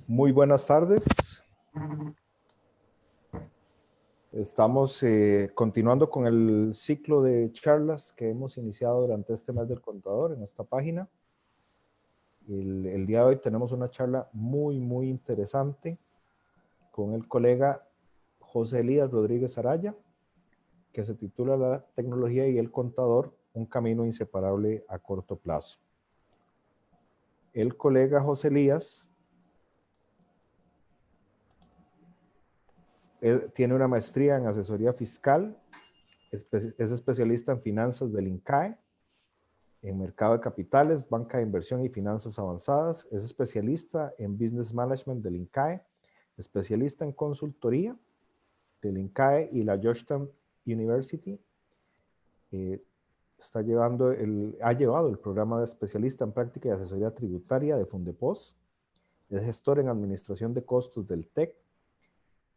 Muy buenas tardes. Estamos continuando con el ciclo de charlas que hemos iniciado durante este mes del contador en esta página. El día de hoy tenemos una charla muy interesante con el colega José Elías Rodríguez Araya, que se titula La tecnología y el contador, un camino inseparable a corto plazo. El colega José Elías tiene una maestría en asesoría fiscal, es especialista en finanzas del INCAE, en mercado de capitales, banca de inversión y finanzas avanzadas, es especialista en business management del INCAE, especialista en consultoría del INCAE y la Georgetown University. Ha llevado el programa de especialista en práctica y asesoría tributaria de Fundepos, es gestor en administración de costos del TEC,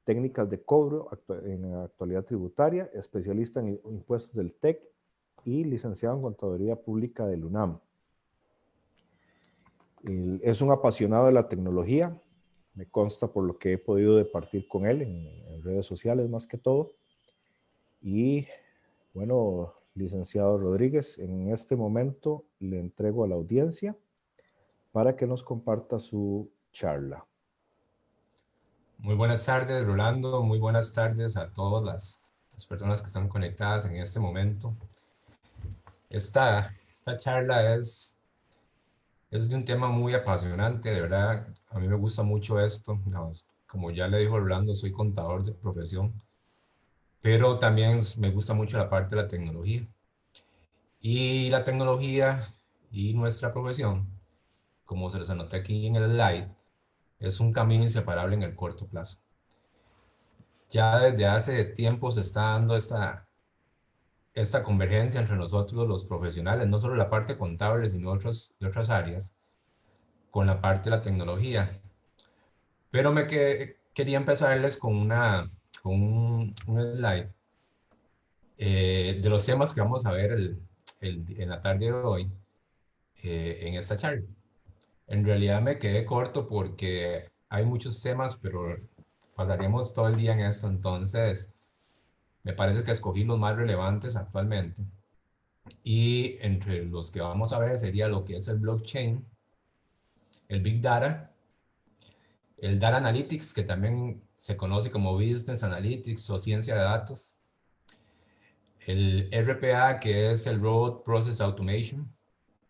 técnicas de cobro en actualidad tributaria, especialista en impuestos del TEC y licenciado en contaduría pública del UNAM. Es un apasionado de la tecnología, me consta por lo que he podido departir con él en redes sociales más que todo. Y bueno, licenciado Rodríguez, en este momento le entrego a la audiencia para que nos comparta su charla. Muy buenas tardes, Rolando. Muy buenas tardes a todas las personas que están conectadas en este momento. Esta charla es de un tema muy apasionante, de verdad. A mí me gusta mucho esto. Como ya le dijo Rolando, soy contador de profesión, pero también me gusta mucho la parte de la tecnología. Y la tecnología y nuestra profesión, como se les anota aquí en el slide, es un camino inseparable en el corto plazo. Ya desde hace tiempo se está dando esta convergencia entre nosotros los profesionales, no solo la parte contable, sino de otras áreas, con la parte de la tecnología. Pero quería empezarles con un slide de los temas que vamos a ver en la tarde de hoy en esta charla. En realidad me quedé corto porque hay muchos temas, pero pasaríamos todo el día en esto, entonces me parece que escogí los más relevantes actualmente. Y entre los que vamos a ver sería lo que es el blockchain, el Big Data, el Data Analytics, que también se conoce como Business Analytics o ciencia de datos, el RPA, que es el Robot Process Automation,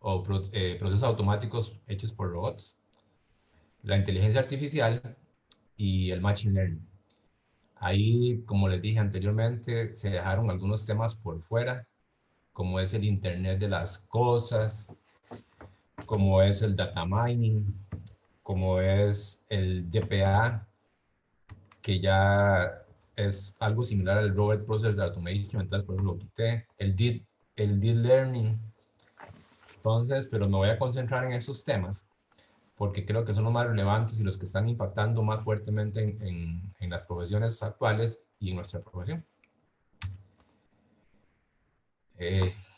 o procesos automáticos hechos por robots, la inteligencia artificial y el Machine Learning. Ahí, como les dije anteriormente, se dejaron algunos temas por fuera, como es el Internet de las Cosas, como es el Data Mining, como es el DPA, que ya es algo similar al Robot Process Automation, entonces por eso lo quité, el Deep Learning. Entonces, pero me voy a concentrar en esos temas porque creo que son los más relevantes y los que están impactando más fuertemente en las profesiones actuales y en nuestra profesión.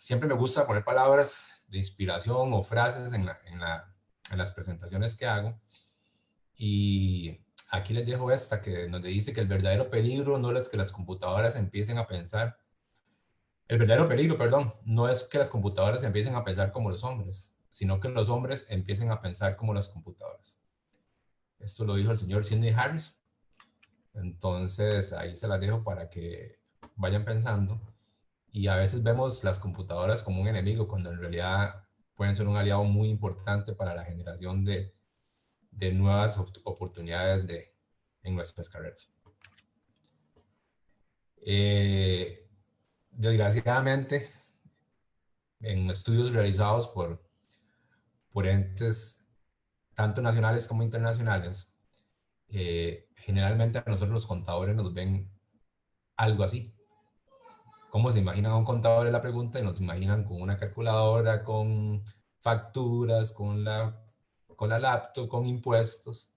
Siempre me gusta poner palabras de inspiración o frases en las presentaciones que hago. Y aquí les dejo esta que nos dice que el verdadero peligro no es que las computadoras empiecen a pensar, el verdadero peligro, perdón, no es que las computadoras empiecen a pensar como los hombres, sino que los hombres empiecen a pensar como las computadoras. Esto lo dijo el señor Sidney Harris. Entonces ahí se las dejo para que vayan pensando. Y a veces vemos las computadoras como un enemigo, cuando en realidad pueden ser un aliado muy importante para la generación de nuevas oportunidades en nuestras carreras. Desgraciadamente, en estudios realizados por entes tanto nacionales como internacionales, generalmente a nosotros los contadores nos ven algo así. ¿Cómo se imaginan a un contador? Es la pregunta, y nos imaginan con una calculadora, con facturas, con la laptop, con impuestos.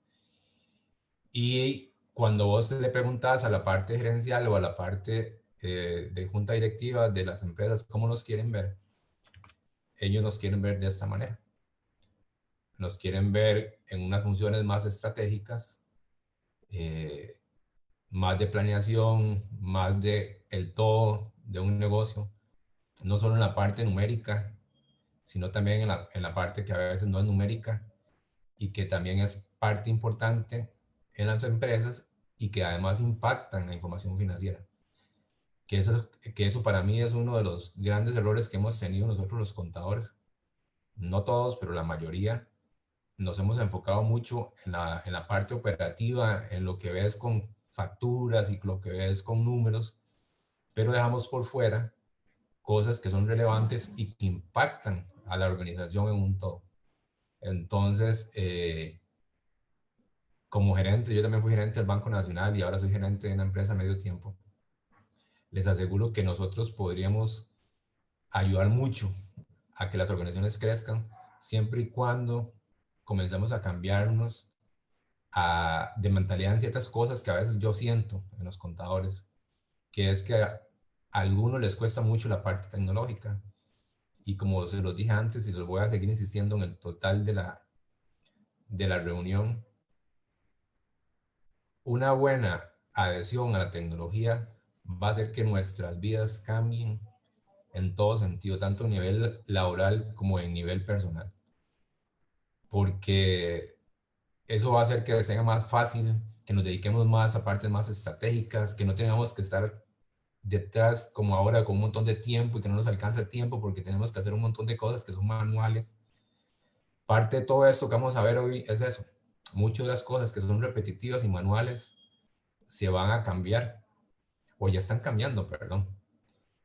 Y cuando vos le preguntas a la parte gerencial o a la parte de junta directiva de las empresas cómo nos quieren ver, ellos nos quieren ver de esta manera. nos quieren ver en unas funciones más estratégicas, más de planeación, más de el todo de un negocio, no solo en la parte numérica, sino también en la parte que a veces no es numérica y que también es parte importante en las empresas y que además impactan la información financiera. Que eso para mí es uno de los grandes errores que hemos tenido nosotros los contadores. No todos, pero la mayoría nos hemos enfocado mucho en la parte operativa, en lo que ves con facturas y lo que ves con números, pero dejamos por fuera cosas que son relevantes y que impactan a la organización en un todo. Entonces, como gerente, yo también fui gerente del Banco Nacional y ahora soy gerente de una empresa a medio tiempo. Les aseguro que nosotros podríamos ayudar mucho a que las organizaciones crezcan siempre y cuando comencemos a cambiarnos de mentalidad en ciertas cosas que a veces yo siento en los contadores, que es que a algunos les cuesta mucho la parte tecnológica. Y como se los dije antes y los voy a seguir insistiendo en el total de la reunión, una buena adhesión a la tecnología va a hacer que nuestras vidas cambien en todo sentido, tanto a nivel laboral como en nivel personal. Porque eso va a hacer que sea más fácil, que nos dediquemos más a partes más estratégicas, que no tengamos que estar detrás como ahora con un montón de tiempo y que no nos alcanza el tiempo porque tenemos que hacer un montón de cosas que son manuales. Parte de todo esto que vamos a ver hoy es eso. Muchas de las cosas que son repetitivas y manuales se van a cambiar o ya están cambiando, perdón.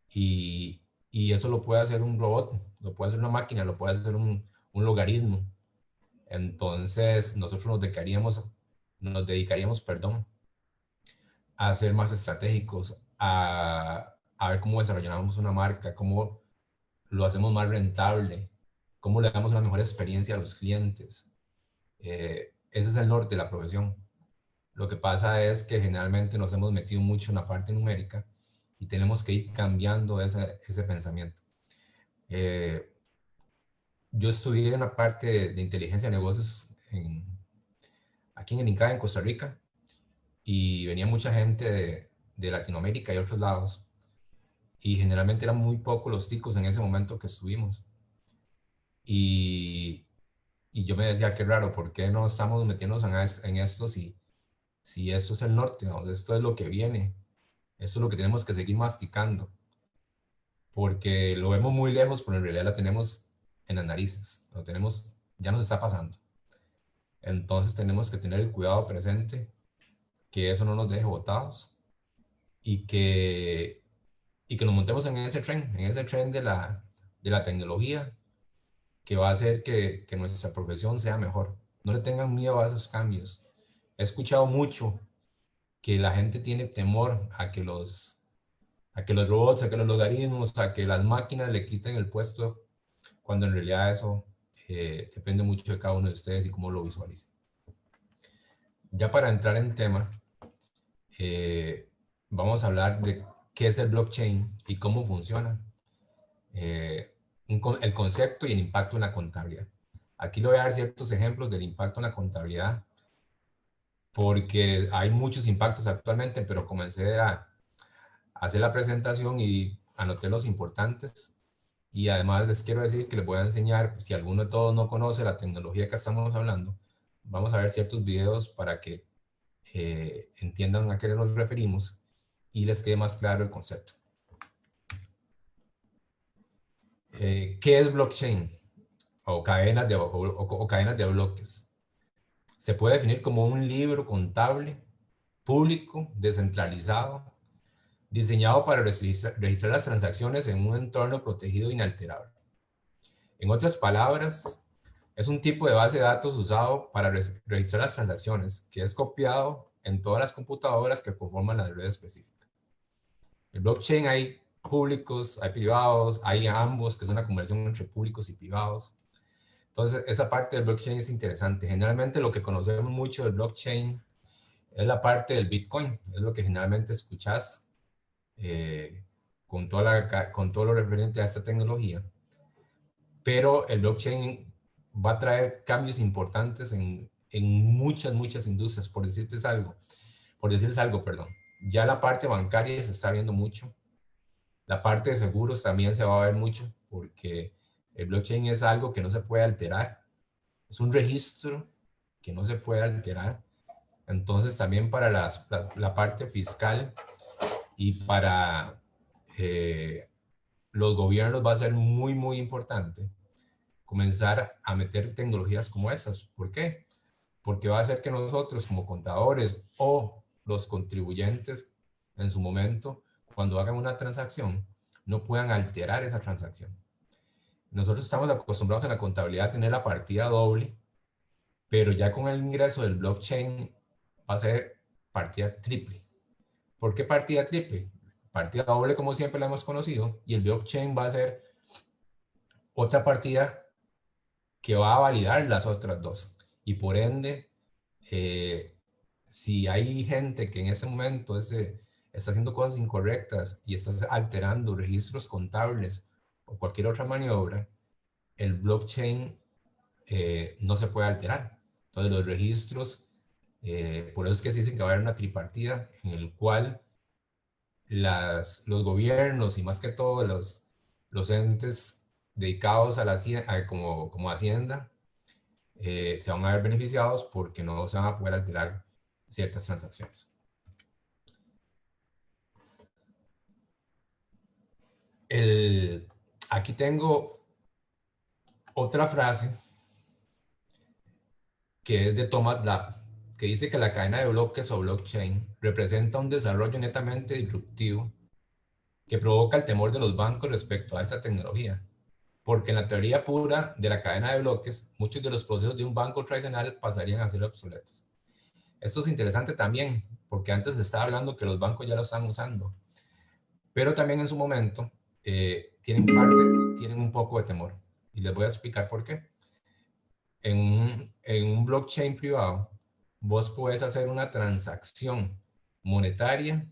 Y eso lo puede hacer un robot, lo puede hacer una máquina, lo puede hacer un logaritmo. Entonces nosotros nos dedicaríamos, perdón, a ser más estratégicos, a ver cómo desarrollamos una marca, cómo lo hacemos más rentable, cómo le damos una mejor experiencia a los clientes. Ese es el norte de la profesión. Lo que pasa es que generalmente nos hemos metido mucho en la parte numérica y tenemos que ir cambiando ese pensamiento. Yo estudié una parte de inteligencia de negocios aquí en el INCAE, en Costa Rica, y venía mucha gente de Latinoamérica y otros lados, y generalmente eran muy pocos los ticos en ese momento que estuvimos. Y, y yo me decía, qué raro, ¿por qué no estamos metiéndonos en esto si esto es el norte, ¿no? Esto es lo que viene, esto es lo que tenemos que seguir masticando, porque lo vemos muy lejos, pero en realidad la tenemos en las narices, lo tenemos, ya nos está pasando. Entonces tenemos que tener el cuidado presente, que eso no nos deje botados y y que nos montemos en ese tren de la tecnología que va a hacer que nuestra profesión sea mejor. No le tengan miedo a esos cambios. He escuchado mucho que la gente tiene temor a que los robots, a que los logaritmos, a que las máquinas le quiten el puesto, cuando en realidad eso depende mucho de cada uno de ustedes y cómo lo visualicen. Ya para entrar en tema, vamos a hablar de qué es el blockchain y cómo funciona, el concepto y el impacto en la contabilidad. Aquí le voy a dar ciertos ejemplos del impacto en la contabilidad, porque hay muchos impactos actualmente, pero comencé a hacer la presentación y anoté los importantes. Y además les quiero decir que les voy a enseñar, si alguno de todos no conoce la tecnología que estamos hablando, vamos a ver ciertos videos para que entiendan a qué nos referimos y les quede más claro el concepto. ¿Qué es blockchain? O cadenas o cadenas de bloques. Se puede definir como un libro contable público, descentralizado, diseñado para registrar las transacciones en un entorno protegido e inalterable. En otras palabras, es un tipo de base de datos usado para registrar las transacciones, que es copiado en todas las computadoras que conforman la red específica. El blockchain hay públicos, hay privados, hay ambos, que es una conversión entre públicos y privados. Entonces, esa parte del blockchain es interesante. Generalmente lo que conocemos mucho del blockchain es la parte del Bitcoin, es lo que generalmente escuchás con todo lo referente a esta tecnología. Pero el blockchain va a traer cambios importantes en muchas industrias. Por decirles algo, perdón. Ya la parte bancaria se está viendo mucho. La parte de seguros también se va a ver mucho, porque el blockchain es algo que no se puede alterar. Es un registro que no se puede alterar. Entonces también para la parte fiscal y para los gobiernos va a ser muy importante comenzar a meter tecnologías como estas. ¿Por qué? Porque va a hacer que nosotros como contadores o los contribuyentes en su momento, cuando hagan una transacción, no puedan alterar esa transacción. Nosotros estamos acostumbrados en la contabilidad a tener la partida doble, pero ya con el ingreso del blockchain va a ser partida triple. ¿Por qué partida triple? Partida doble como siempre la hemos conocido, y el blockchain va a ser otra partida que va a validar las otras dos. Y por ende, si hay gente que en ese momento está haciendo cosas incorrectas y está alterando registros contables o cualquier otra maniobra, el blockchain no se puede alterar. Entonces los registros, por eso es que se dicen que va a haber una tripartida en el cual los gobiernos y más que todo los entes dedicados a como Hacienda, se van a ver beneficiados porque no se van a poder alterar ciertas transacciones. Aquí tengo otra frase que es de Thomas Lapp, que dice que la cadena de bloques o blockchain representa un desarrollo netamente disruptivo que provoca el temor de los bancos respecto a esta tecnología. Porque en la teoría pura de la cadena de bloques, muchos de los procesos de un banco tradicional pasarían a ser obsoletos. Esto es interesante también, porque antes se estaba hablando que los bancos ya lo están usando, pero también en su momento tienen un poco de temor. Y les voy a explicar por qué. En un blockchain privado, vos podés hacer una transacción monetaria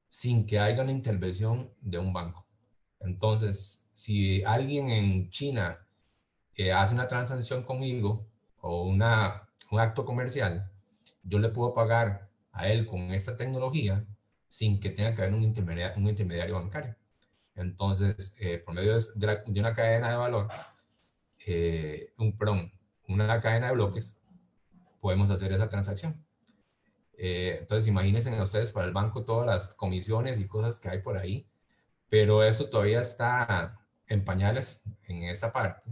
sin que haya una intervención de un banco. Entonces, si alguien en China hace una transacción conmigo o un acto comercial, yo le puedo pagar a él con esta tecnología sin que tenga que haber un intermediario bancario. Entonces, por medio de una cadena de valor, una cadena de bloques, podemos hacer esa transacción. Entonces, imagínense ustedes para el banco todas las comisiones y cosas que hay por ahí, pero eso todavía está en pañales en esa parte,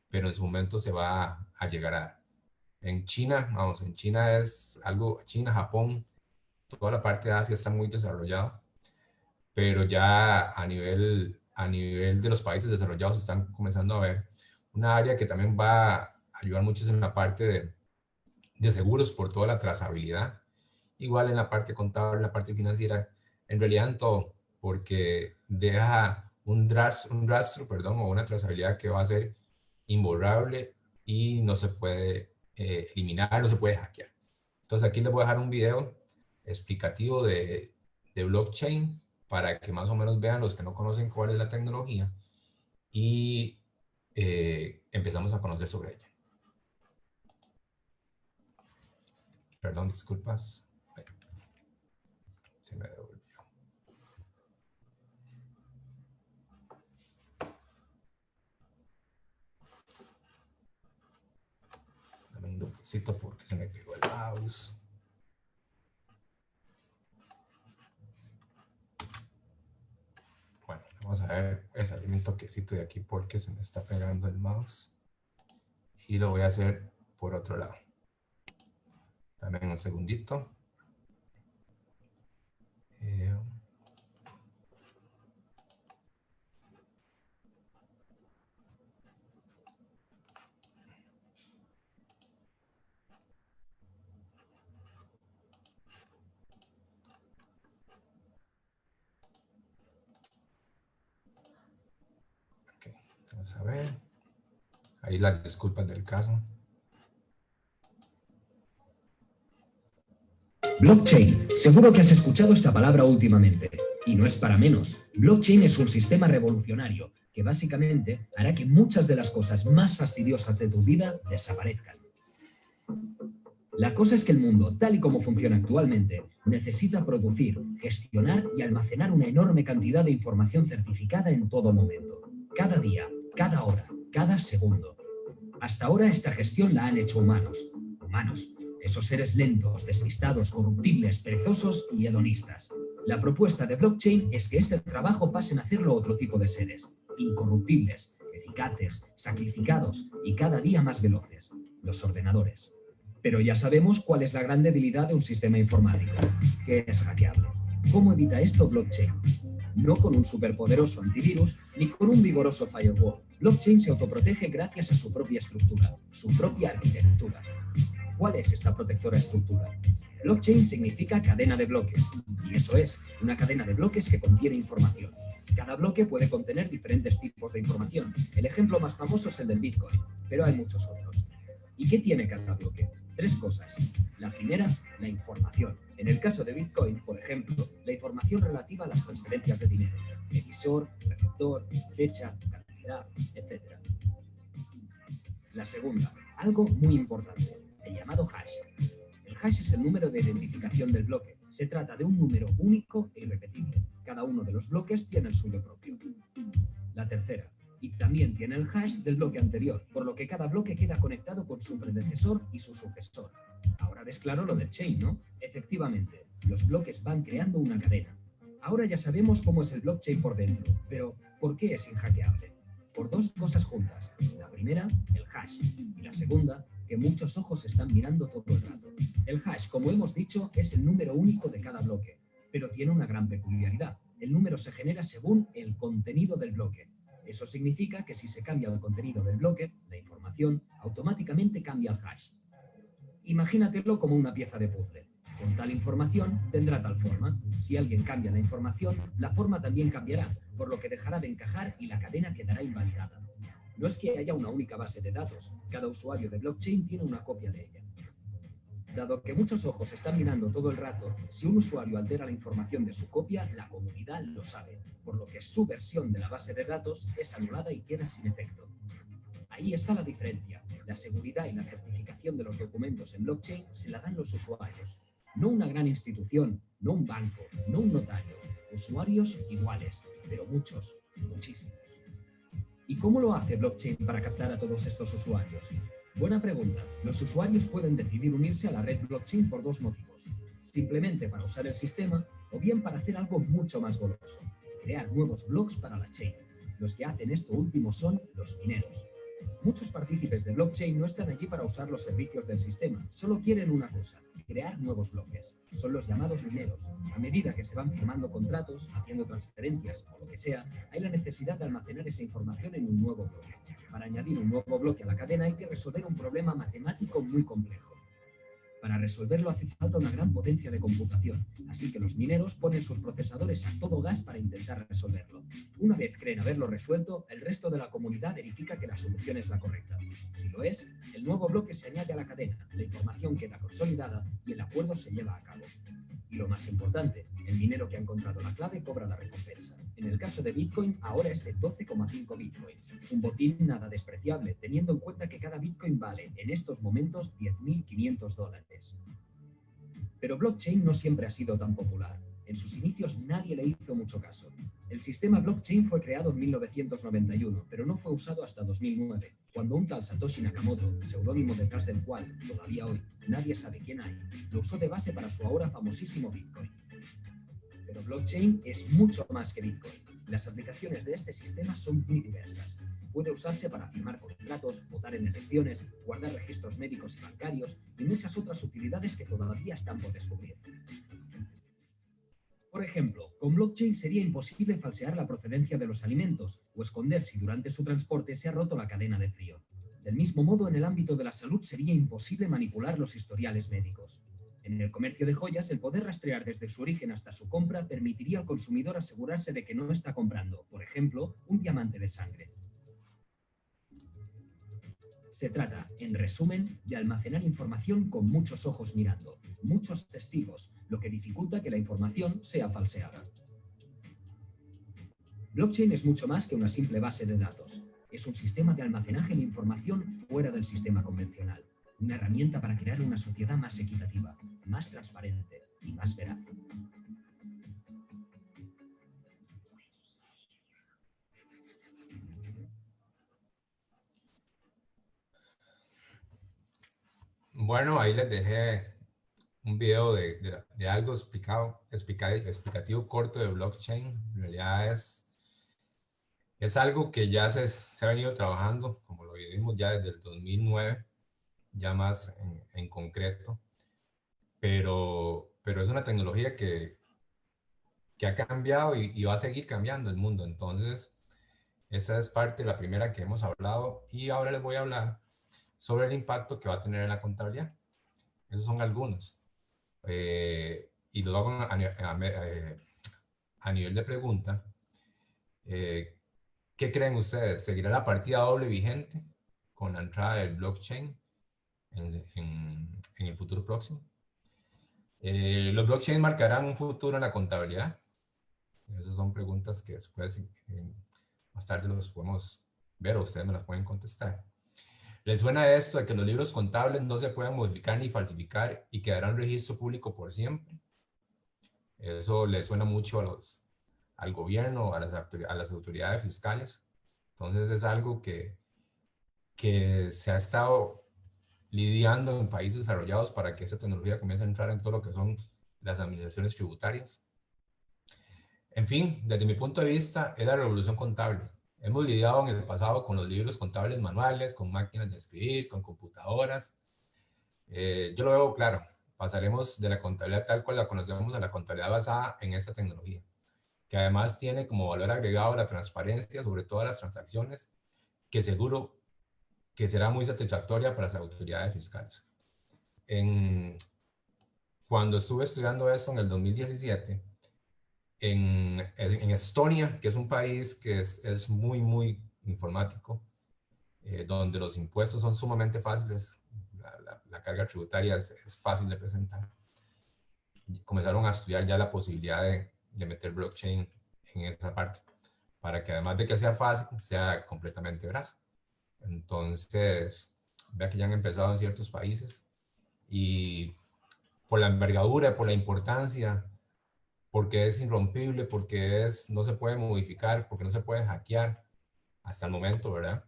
pero en su momento se va a llegar a... En China, en China es algo, China, Japón, toda la parte de Asia está muy desarrollado, pero ya a nivel de los países desarrollados están comenzando a ver una área que también va a ayudar mucho en la parte de seguros por toda la trazabilidad, igual en la parte contable, en la parte financiera, en realidad en todo, porque deja un rastro, o una trazabilidad que va a ser imborrable y no se puede eliminar, no se puede hackear. Entonces aquí les voy a dejar un video explicativo de blockchain para que más o menos vean los que no conocen cuál es la tecnología y empezamos a conocer sobre ella. Perdón, disculpas. Se me devolvió. Dame un toquecito porque se me pegó el mouse. Bueno, vamos a ver, salir un toquecito de aquí porque se me está pegando el mouse. Y lo voy a hacer por otro lado. Dame un segundito. Ok, vamos a ver. Ahí las disculpas del caso. Blockchain. Seguro que has escuchado esta palabra últimamente. Y no es para menos. Blockchain es un sistema revolucionario que que básicamente hará que muchas de las cosas más fastidiosas de tu vida desaparezcan. La cosa es que el mundo, tal y como funciona actualmente, necesita producir, gestionar y almacenar una enorme cantidad de información certificada en todo momento. Cada día, cada hora, cada segundo. Hasta ahora esta gestión la han hecho humanos. Humanos, esos seres lentos, despistados, corruptibles, perezosos y hedonistas. La propuesta de blockchain es que este trabajo pasen a hacerlo otro tipo de seres, incorruptibles, eficaces, sacrificados y cada día más veloces, los ordenadores. Pero ya sabemos cuál es la gran debilidad de un sistema informático, que es hackeable. ¿Cómo evita esto blockchain? No con un superpoderoso antivirus ni con un vigoroso firewall. Blockchain se autoprotege gracias a su propia estructura, su propia arquitectura. ¿Cuál es esta protectora estructura? Blockchain significa cadena de bloques, y eso es, una cadena de bloques que contiene información. Cada bloque puede contener diferentes tipos de información. El ejemplo más famoso es el del Bitcoin, pero hay muchos otros. ¿Y qué tiene cada bloque? 3 cosas. La primera, la información. En el caso de Bitcoin, por ejemplo, la información relativa a las transferencias de dinero, emisor, receptor, fecha, cantidad, etc. La segunda, algo muy importante, el llamado hash. El hash es el número de identificación del bloque. Se trata de un número único e irrepetible. Cada uno de los bloques tiene el suyo propio. La tercera, y también tiene el hash del bloque anterior, por lo que cada bloque queda conectado con su predecesor y su sucesor. Ahora ves claro lo del chain, ¿no? Efectivamente, los bloques van creando una cadena. Ahora ya sabemos cómo es el blockchain por dentro, pero ¿por qué es inhackeable? Por 2 cosas juntas. La primera, el hash, y la segunda, que muchos ojos están mirando todo el rato. El hash, como hemos dicho, es el número único de cada bloque, pero tiene una gran peculiaridad. El número se genera según el contenido del bloque. Eso significa que si se cambia el contenido del bloque, la información, automáticamente cambia el hash. Imagínatelo como una pieza de puzzle. Con tal información tendrá tal forma. Si alguien cambia la información, la forma también cambiará, por lo que dejará de encajar y la cadena quedará invalidada. No es que haya una única base de datos, cada usuario de blockchain tiene una copia de ella. Dado que muchos ojos están mirando todo el rato, si un usuario altera la información de su copia, la comunidad lo sabe, por lo que su versión de la base de datos es anulada y queda sin efecto. Ahí está la diferencia. La seguridad y la certificación de los documentos en blockchain se la dan los usuarios. No una gran institución, no un banco, no un notario. Usuarios iguales, pero muchos, muchísimos. ¿Y cómo lo hace blockchain para captar a todos estos usuarios? Buena pregunta. Los usuarios pueden decidir unirse a la red blockchain por 2 motivos. Simplemente para usar el sistema o bien para hacer algo mucho más goloso. Crear nuevos blocks para la chain. Los que hacen esto último son los mineros. Muchos partícipes de blockchain no están allí para usar los servicios del sistema. Solo quieren una cosa, crear nuevos bloques. Son los llamados mineros. A medida que se van firmando contratos, haciendo transferencias o lo que sea, hay la necesidad de almacenar esa información en un nuevo bloque. Para añadir un nuevo bloque a la cadena hay que resolver un problema matemático muy complejo. Para resolverlo hace falta una gran potencia de computación, así que los mineros ponen sus procesadores a todo gas para intentar resolverlo. Una vez creen haberlo resuelto, el resto de la comunidad verifica que la solución es la correcta. Si lo es, el nuevo bloque se añade a la cadena, la información queda consolidada y el acuerdo se lleva a cabo. Y lo más importante, el minero que ha encontrado la clave cobra la recompensa. En el caso de Bitcoin, ahora es de 12,5 Bitcoins. Un botín nada despreciable, teniendo en cuenta que cada Bitcoin vale, en estos momentos, $10.500. Pero blockchain no siempre ha sido tan popular. En sus inicios nadie le hizo mucho caso. El sistema blockchain fue creado en 1991, pero no fue usado hasta 2009, cuando un tal Satoshi Nakamoto, seudónimo detrás del cual, todavía hoy, nadie sabe quién hay, lo usó de base para su ahora famosísimo Bitcoin. Pero blockchain es mucho más que Bitcoin. Las aplicaciones de este sistema son muy diversas. Puede usarse para firmar contratos, votar en elecciones, guardar registros médicos y bancarios y muchas otras utilidades que todavía están por descubrir. Por ejemplo, con blockchain sería imposible falsear la procedencia de los alimentos o esconder si durante su transporte se ha roto la cadena de frío. Del mismo modo, en el ámbito de la salud sería imposible manipular los historiales médicos. En el comercio de joyas, el poder rastrear desde su origen hasta su compra permitiría al consumidor asegurarse de que no está comprando, por ejemplo, un diamante de sangre. Se trata, en resumen, de almacenar información con muchos ojos mirando, muchos testigos, lo que dificulta que la información sea falseada. Blockchain es mucho más que una simple base de datos. Es un sistema de almacenaje de información fuera del sistema convencional. Una herramienta para crear una sociedad más equitativa, más transparente y más veraz. Bueno, ahí les dejé un video de algo explicativo corto de blockchain. En realidad es algo que ya se ha venido trabajando, como lo vimos ya desde el 2009, ya más en concreto, pero es una tecnología que ha cambiado y va a seguir cambiando el mundo. Entonces, esa es parte de la primera que hemos hablado, y ahora les voy a hablar sobre el impacto que va a tener en la contabilidad. Esos son algunos. Y lo hago a nivel de pregunta. ¿Qué creen ustedes? ¿Seguirá la partida doble vigente con la entrada del blockchain en el futuro próximo? ¿Los blockchains marcarán un futuro en la contabilidad? Esas son preguntas que después, más tarde, los podemos ver o ustedes me las pueden contestar. ¿Les suena esto de que los libros contables no se pueden modificar ni falsificar y quedarán en registro público por siempre? Eso les suena mucho al gobierno, a las autoridades fiscales. Entonces es algo que se ha estado lidiando en países desarrollados para que esta tecnología comience a entrar en todo lo que son las administraciones tributarias. En fin, desde mi punto de vista, es la revolución contable. Hemos lidiado en el pasado con los libros contables manuales, con máquinas de escribir, con computadoras. Yo lo veo claro. Pasaremos de la contabilidad tal cual la conocemos a la contabilidad basada en esta tecnología, que además tiene como valor agregado la transparencia sobre todas las transacciones, que seguro que será muy satisfactoria para las autoridades fiscales. Cuando estuve estudiando esto en el 2017, en Estonia, que es un país que es muy, muy informático, donde los impuestos son sumamente fáciles, la carga tributaria es fácil de presentar, comenzaron a estudiar ya la posibilidad de meter blockchain en esa parte, para que además de que sea fácil, sea completamente veraz. Entonces, vea que ya han empezado en ciertos países, y por la envergadura, por la importancia, porque es irrompible, porque no se puede modificar, porque no se puede hackear hasta el momento, ¿verdad?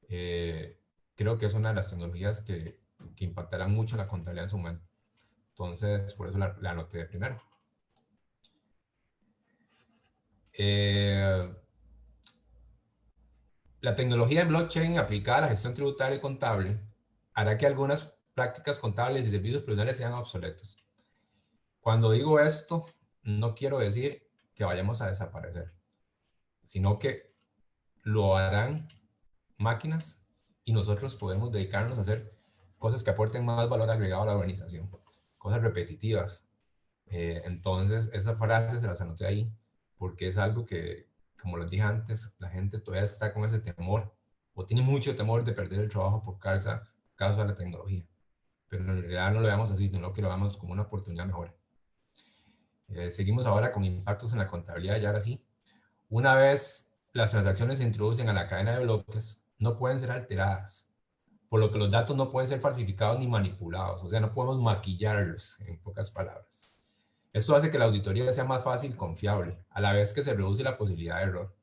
Creo que es una de las tecnologías que impactarán mucho en la contabilidad en su momento. Entonces, por eso la anoté de primero. La tecnología de blockchain aplicada a la gestión tributaria y contable hará que algunas prácticas contables y servicios profesionales sean obsoletos. Cuando digo esto, no quiero decir que vayamos a desaparecer, sino que lo harán máquinas y nosotros podemos dedicarnos a hacer cosas que aporten más valor agregado a la organización, cosas repetitivas. Entonces, esa frase se las anoté ahí porque es algo que, como les dije antes, la gente todavía está con ese temor o tiene mucho temor de perder el trabajo por causa de la tecnología. Pero en realidad no lo veamos así, sino que lo veamos como una oportunidad mejor. Seguimos ahora con impactos en la contabilidad, y ahora sí. Una vez las transacciones se introducen a la cadena de bloques, no pueden ser alteradas, por lo que los datos no pueden ser falsificados ni manipulados, o sea, no podemos maquillarlos, en pocas palabras. Esto hace que la auditoría sea más fácil y confiable, a la vez que se reduce la posibilidad de error.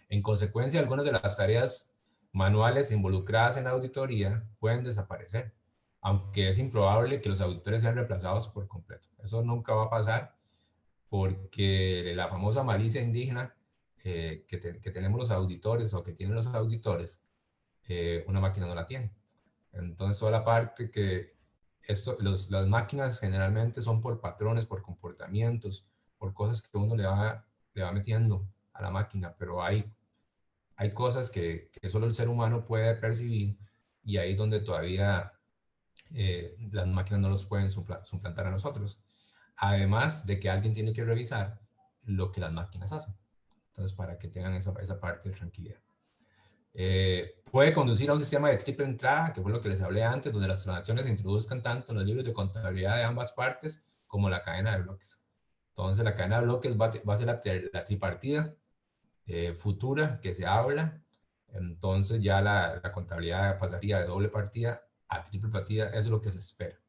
En consecuencia, algunas de las tareas manuales involucradas en la auditoría pueden desaparecer, aunque es improbable que los auditores sean reemplazados por completo. Eso nunca va a pasar, porque la famosa malicia indígena que tenemos los auditores o que tienen los auditores, una máquina no la tiene. Entonces, toda la parte que las máquinas generalmente son por patrones, por comportamientos, por cosas que uno le va metiendo a la máquina, pero hay cosas que solo el ser humano puede percibir, y ahí es donde todavía las máquinas no los pueden suplantar a nosotros. Además de que alguien tiene que revisar lo que las máquinas hacen. Entonces, para que tengan esa parte de tranquilidad. Puede conducir a un sistema de triple entrada, que fue lo que les hablé antes, donde las transacciones se introduzcan tanto en los libros de contabilidad de ambas partes como la cadena de bloques. Entonces, la cadena de bloques va a ser la tripartida, futura que se habla, entonces ya la contabilidad pasaría de doble partida a triple partida. Eso es lo que se espera.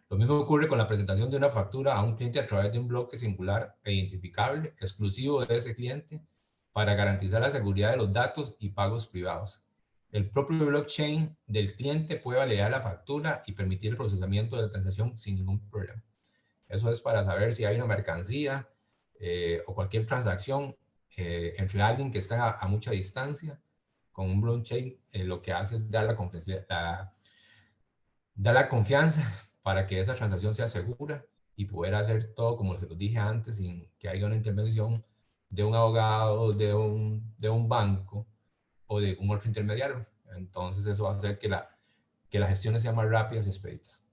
Lo mismo ocurre con la presentación de una factura a un cliente a través de un bloque singular e identificable, exclusivo de ese cliente, para garantizar la seguridad de los datos y pagos privados. El propio blockchain del cliente puede validar la factura y permitir el procesamiento de la transacción sin ningún problema. Eso es para saber si hay una mercancía o cualquier transacción entre alguien que está a mucha distancia. Con un blockchain lo que hace es dar la confianza para que esa transacción sea segura y poder hacer todo, como se los dije antes, sin que haya una intervención de un abogado, de un banco o de un otro intermediario. Entonces eso va a hacer que las gestiones sean más rápidas y expeditas.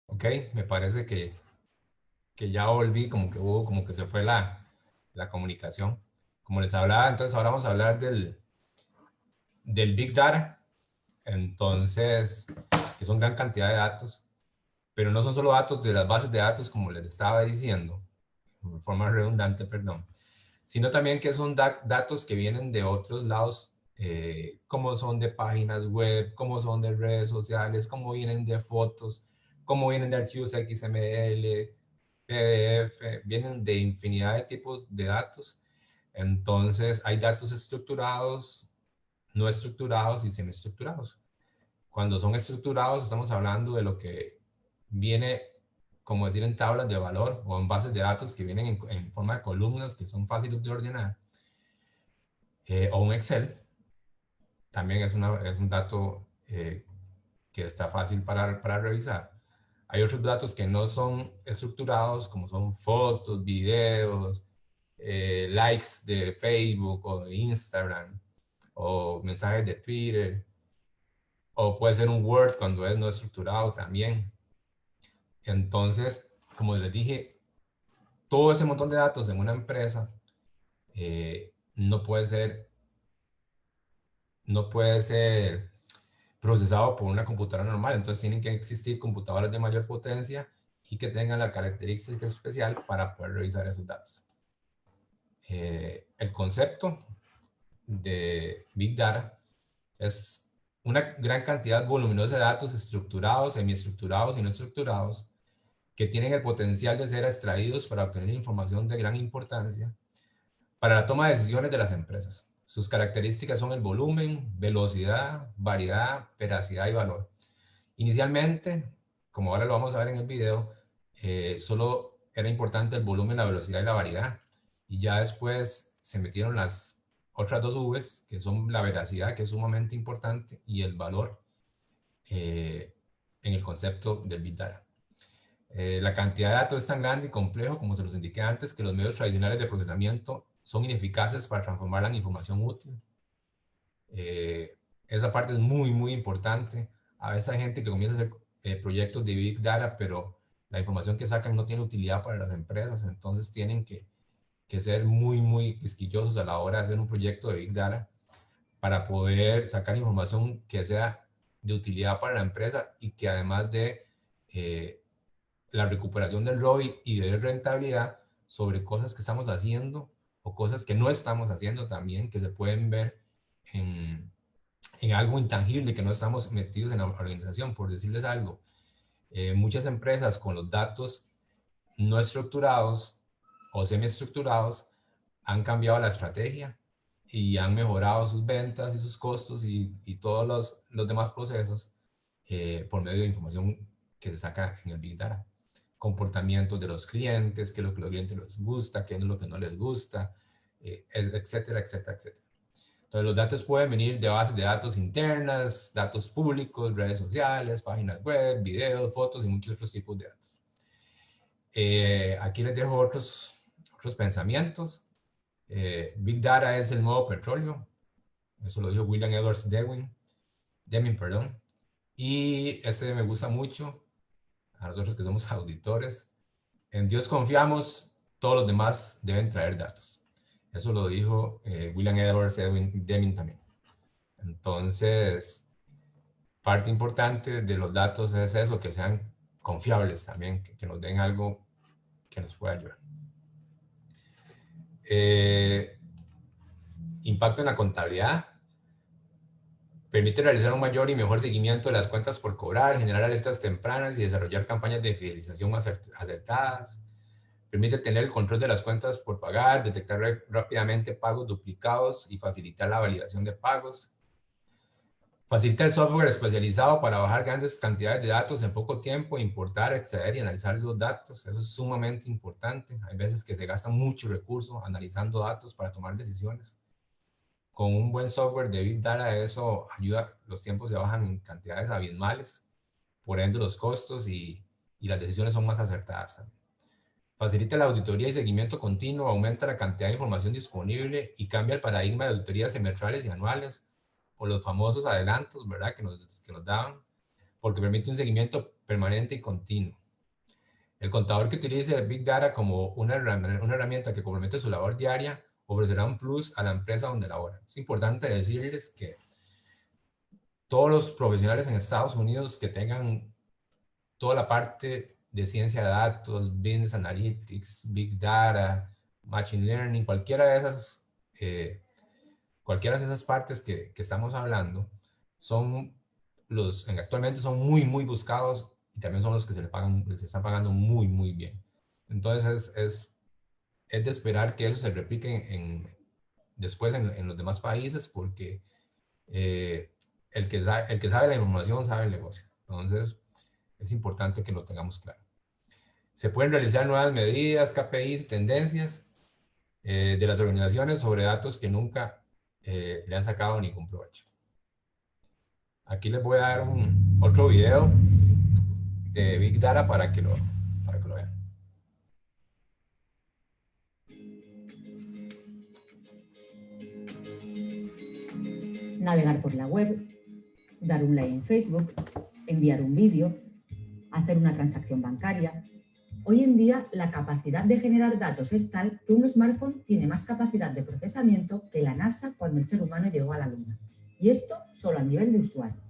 Ok, me parece que ya volví, como que se fue la comunicación. Como les hablaba, entonces ahora vamos a hablar del Big Data. Entonces, que son gran cantidad de datos, pero no son solo datos de las bases de datos, como les estaba diciendo, de forma redundante, perdón, sino también que son datos que vienen de otros lados, como son de páginas web, como son de redes sociales, como vienen de fotos, como vienen de archivos XML, PDF, vienen de infinidad de tipos de datos. Entonces, hay datos estructurados, no estructurados y semiestructurados. Cuando son estructurados, estamos hablando de lo que viene, como decir, en tablas de valor o en bases de datos que vienen en forma de columnas que son fáciles de ordenar, o un Excel. También es un dato que está fácil para revisar. Hay otros datos que no son estructurados, como son fotos, videos, likes de Facebook o de Instagram, o mensajes de Twitter, o puede ser un Word cuando es no estructurado también. Entonces, como les dije, todo ese montón de datos en una empresa no puede ser procesado por una computadora normal. Entonces tienen que existir computadoras de mayor potencia y que tengan la característica especial para poder revisar esos datos. El concepto de Big Data es una gran cantidad voluminosa de datos estructurados, semiestructurados y no estructurados que tienen el potencial de ser extraídos para obtener información de gran importancia para la toma de decisiones de las empresas. Sus características son el volumen, velocidad, variedad, veracidad y valor. Inicialmente, como ahora lo vamos a ver en el video, solo era importante el volumen, la velocidad y la variedad. Y ya después se metieron las otras dos V's, que son la veracidad, que es sumamente importante, y el valor en el concepto del Big Data. La cantidad de datos es tan grande y complejo, como se los indiqué antes, que los medios tradicionales de procesamiento son ineficaces para transformarla en información útil. Esa parte es muy, muy importante. A veces hay gente que comienza a hacer proyectos de Big Data, pero la información que sacan no tiene utilidad para las empresas, entonces tienen que ser muy, muy quisquillosos a la hora de hacer un proyecto de Big Data para poder sacar información que sea de utilidad para la empresa y que además de la recuperación del ROI y de rentabilidad sobre cosas que estamos haciendo o cosas que no estamos haciendo también, que se pueden ver en algo intangible, que no estamos metidos en la organización. Por decirles algo, muchas empresas con los datos no estructurados o semiestructurados han cambiado la estrategia y han mejorado sus ventas y sus costos y todos los demás procesos por medio de información que se saca en el Big Data. Comportamientos de los clientes, qué es lo que a los clientes les gusta, qué es lo que no les gusta, etcétera, etcétera, etcétera. Entonces los datos pueden venir de bases de datos internas, datos públicos, redes sociales, páginas web, videos, fotos y muchos otros tipos de datos. Aquí les dejo otros pensamientos. Big Data es el nuevo petróleo. Eso lo dijo William Edwards Deming, perdón. Y este me gusta mucho. A nosotros que somos auditores, en Dios confiamos, todos los demás deben traer datos. Eso lo dijo William Edwards Deming también. Entonces, parte importante de los datos es eso, que sean confiables también, que nos den algo que nos pueda ayudar. Impacto en la contabilidad. Permite realizar un mayor y mejor seguimiento de las cuentas por cobrar, generar alertas tempranas y desarrollar campañas de fidelización más acertadas. Permite tener el control de las cuentas por pagar, detectar rápidamente pagos duplicados y facilitar la validación de pagos. Facilita el software especializado para bajar grandes cantidades de datos en poco tiempo, importar, extraer y analizar los datos. Eso es sumamente importante. Hay veces que se gasta mucho recurso analizando datos para tomar decisiones. Con un buen software de Big Data eso ayuda, los tiempos se bajan en cantidades abismales, por ende los costos y las decisiones son más acertadas también. Facilita la auditoría y seguimiento continuo, aumenta la cantidad de información disponible y cambia el paradigma de auditorías semestrales y anuales, o los famosos adelantos, ¿verdad?, que nos daban, porque permite un seguimiento permanente y continuo. El contador que utilice el Big Data como una herramienta que complemente su labor diaria ofrecerá un plus a la empresa donde labora. Es importante decirles que todos los profesionales en Estados Unidos que tengan toda la parte de ciencia de datos, Business Analytics, Big Data, Machine Learning, cualquiera de esas partes que estamos hablando, actualmente son muy, muy buscados y también son los que les están pagando muy, muy bien. Entonces es de esperar que eso se replique después en los demás países, porque el que sabe la información sabe el negocio. Entonces es importante que lo tengamos claro. Se pueden realizar nuevas medidas, KPIs y tendencias de las organizaciones sobre datos que nunca le han sacado ningún provecho. Aquí les voy a dar otro video de Big Data para que lo vean. Navegar por la web, dar un like en Facebook, enviar un vídeo, hacer una transacción bancaria. Hoy en día, la capacidad de generar datos es tal que un smartphone tiene más capacidad de procesamiento que la NASA cuando el ser humano llegó a la Luna. Y esto solo a nivel de usuario.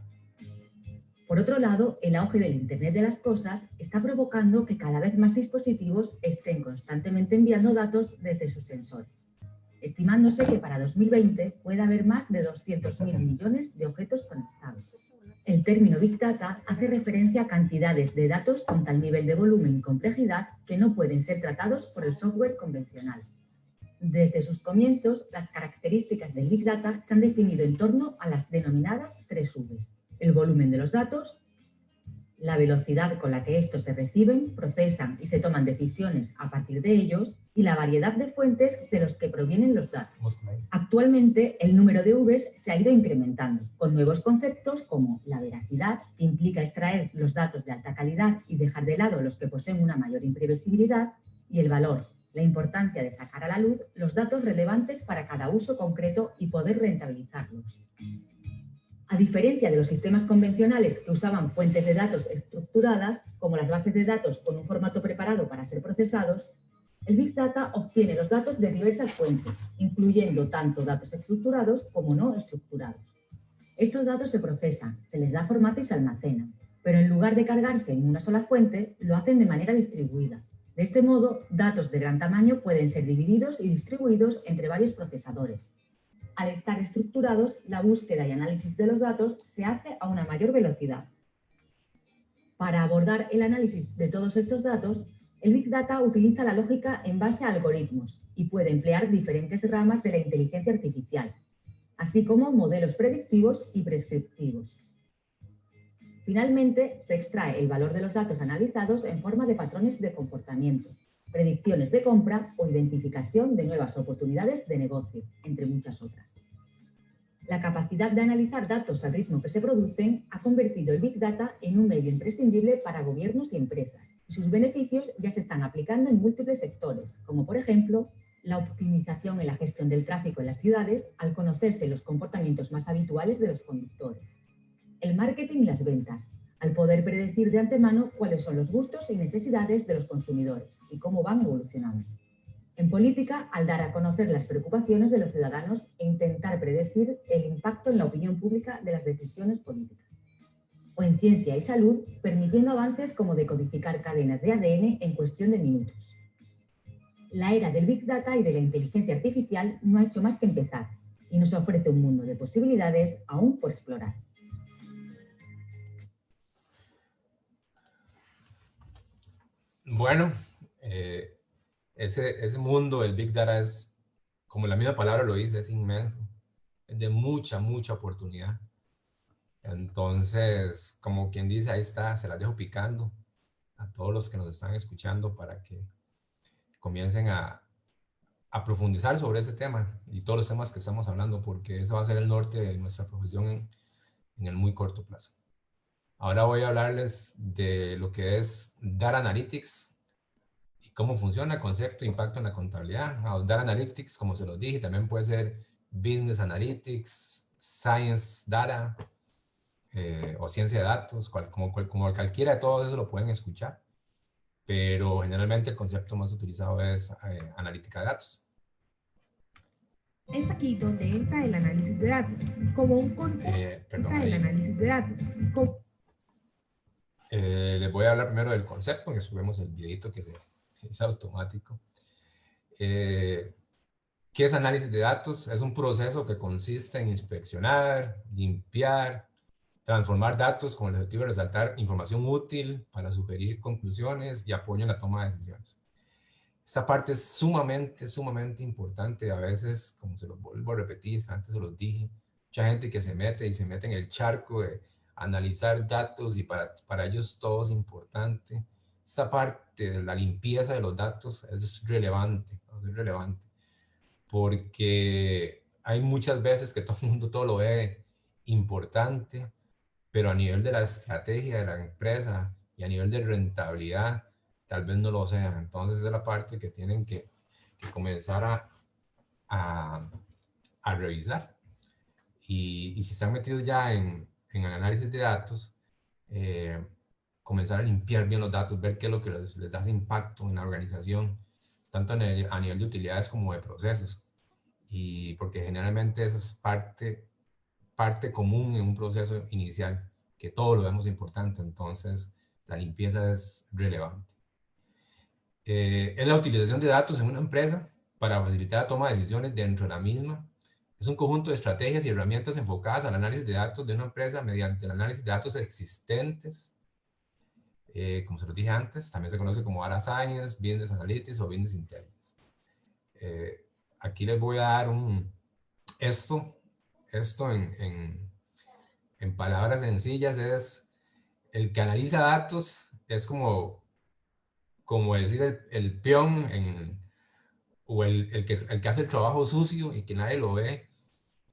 Por otro lado, el auge del Internet de las cosas está provocando que cada vez más dispositivos estén constantemente enviando datos desde sus sensores, estimándose que para 2020 puede haber más de 200.000 millones de objetos conectados. El término Big Data hace referencia a cantidades de datos con tal nivel de volumen y complejidad que no pueden ser tratados por el software convencional. Desde sus comienzos, las características del Big Data se han definido en torno a las denominadas 3 Vs: el volumen de los datos, la velocidad con la que estos se reciben, procesan y se toman decisiones a partir de ellos, y la variedad de fuentes de los que provienen los datos. Actualmente, el número de Vs se ha ido incrementando, con nuevos conceptos como la veracidad, que implica extraer los datos de alta calidad y dejar de lado los que poseen una mayor imprevisibilidad, y el valor, la importancia de sacar a la luz los datos relevantes para cada uso concreto y poder rentabilizarlos. A diferencia de los sistemas convencionales que usaban fuentes de datos estructuradas, como las bases de datos con un formato preparado para ser procesados, el Big Data obtiene los datos de diversas fuentes, incluyendo tanto datos estructurados como no estructurados. Estos datos se procesan, se les da formato y se almacenan, pero en lugar de cargarse en una sola fuente, lo hacen de manera distribuida. De este modo, datos de gran tamaño pueden ser divididos y distribuidos entre varios procesadores. Al estar estructurados, la búsqueda y análisis de los datos se hace a una mayor velocidad. Para abordar el análisis de todos estos datos, el Big Data utiliza la lógica en base a algoritmos y puede emplear diferentes ramas de la inteligencia artificial, así como modelos predictivos y prescriptivos. Finalmente, se extrae el valor de los datos analizados en forma de patrones de comportamiento, predicciones de compra o identificación de nuevas oportunidades de negocio, entre muchas otras. La capacidad de analizar datos al ritmo que se producen ha convertido el Big Data en un medio imprescindible para gobiernos y empresas, y sus beneficios ya se están aplicando en múltiples sectores, como por ejemplo, la optimización en la gestión del tráfico en las ciudades al conocerse los comportamientos más habituales de los conductores, el marketing y las ventas, al poder predecir de antemano cuáles son los gustos y necesidades de los consumidores y cómo van evolucionando. En política, al dar a conocer las preocupaciones de los ciudadanos e intentar predecir el impacto en la opinión pública de las decisiones políticas. O en ciencia y salud, permitiendo avances como decodificar cadenas de ADN en cuestión de minutos. La era del Big Data y de la inteligencia artificial no ha hecho más que empezar y nos ofrece un mundo de posibilidades aún por explorar. Bueno, ese mundo del Big Data es, como la misma palabra lo dice, es inmenso. Es de mucha oportunidad. Entonces, como quien dice, ahí está, se las dejo picando a todos los que nos están escuchando para que comiencen a profundizar sobre ese tema y todos los temas que estamos hablando, porque eso va a ser el norte de nuestra profesión en el muy corto plazo. Ahora voy a hablarles de lo que es Data Analytics y cómo funciona el concepto de impacto en la contabilidad. Data Analytics, como se los dije, también puede ser Business Analytics, Science Data o Ciencia de Datos, como cualquiera de todos eso lo pueden escuchar, pero generalmente el concepto más utilizado es analítica de datos. Es aquí donde entra el análisis de datos, como un concepto. Análisis de datos. Les voy a hablar primero del concepto, que subimos el videito que es automático. ¿Qué es análisis de datos? Es un proceso que consiste en inspeccionar, limpiar, transformar datos con el objetivo de resaltar información útil para sugerir conclusiones y apoyo en la toma de decisiones. Esta parte es sumamente importante. A veces, como se los vuelvo a repetir, antes se los dije, mucha gente que se mete en el charco de analizar datos y para ellos todo es importante. Esta parte de la limpieza de los datos es relevante porque hay muchas veces que todo el mundo todo lo ve importante, pero a nivel de la estrategia de la empresa y a nivel de rentabilidad, tal vez no lo sea. Entonces es la parte que tienen que comenzar a revisar. Y si están metidos ya en el análisis de datos, comenzar a limpiar bien los datos, ver qué es lo que les da impacto en la organización, tanto a nivel de utilidades como de procesos. Y porque generalmente eso es parte común en un proceso inicial, que todo lo vemos importante, entonces la limpieza es relevante. Es la utilización de datos en una empresa para facilitar la toma de decisiones dentro de la misma. Es un conjunto de estrategias y herramientas enfocadas al análisis de datos de una empresa mediante el análisis de datos existentes. Como se lo dije antes, también se conoce como Data Science, Business Analytics o Business Intelligence. Aquí les voy a dar esto en palabras sencillas es el que analiza datos, es como decir el peón o el que hace el trabajo sucio y que nadie lo ve,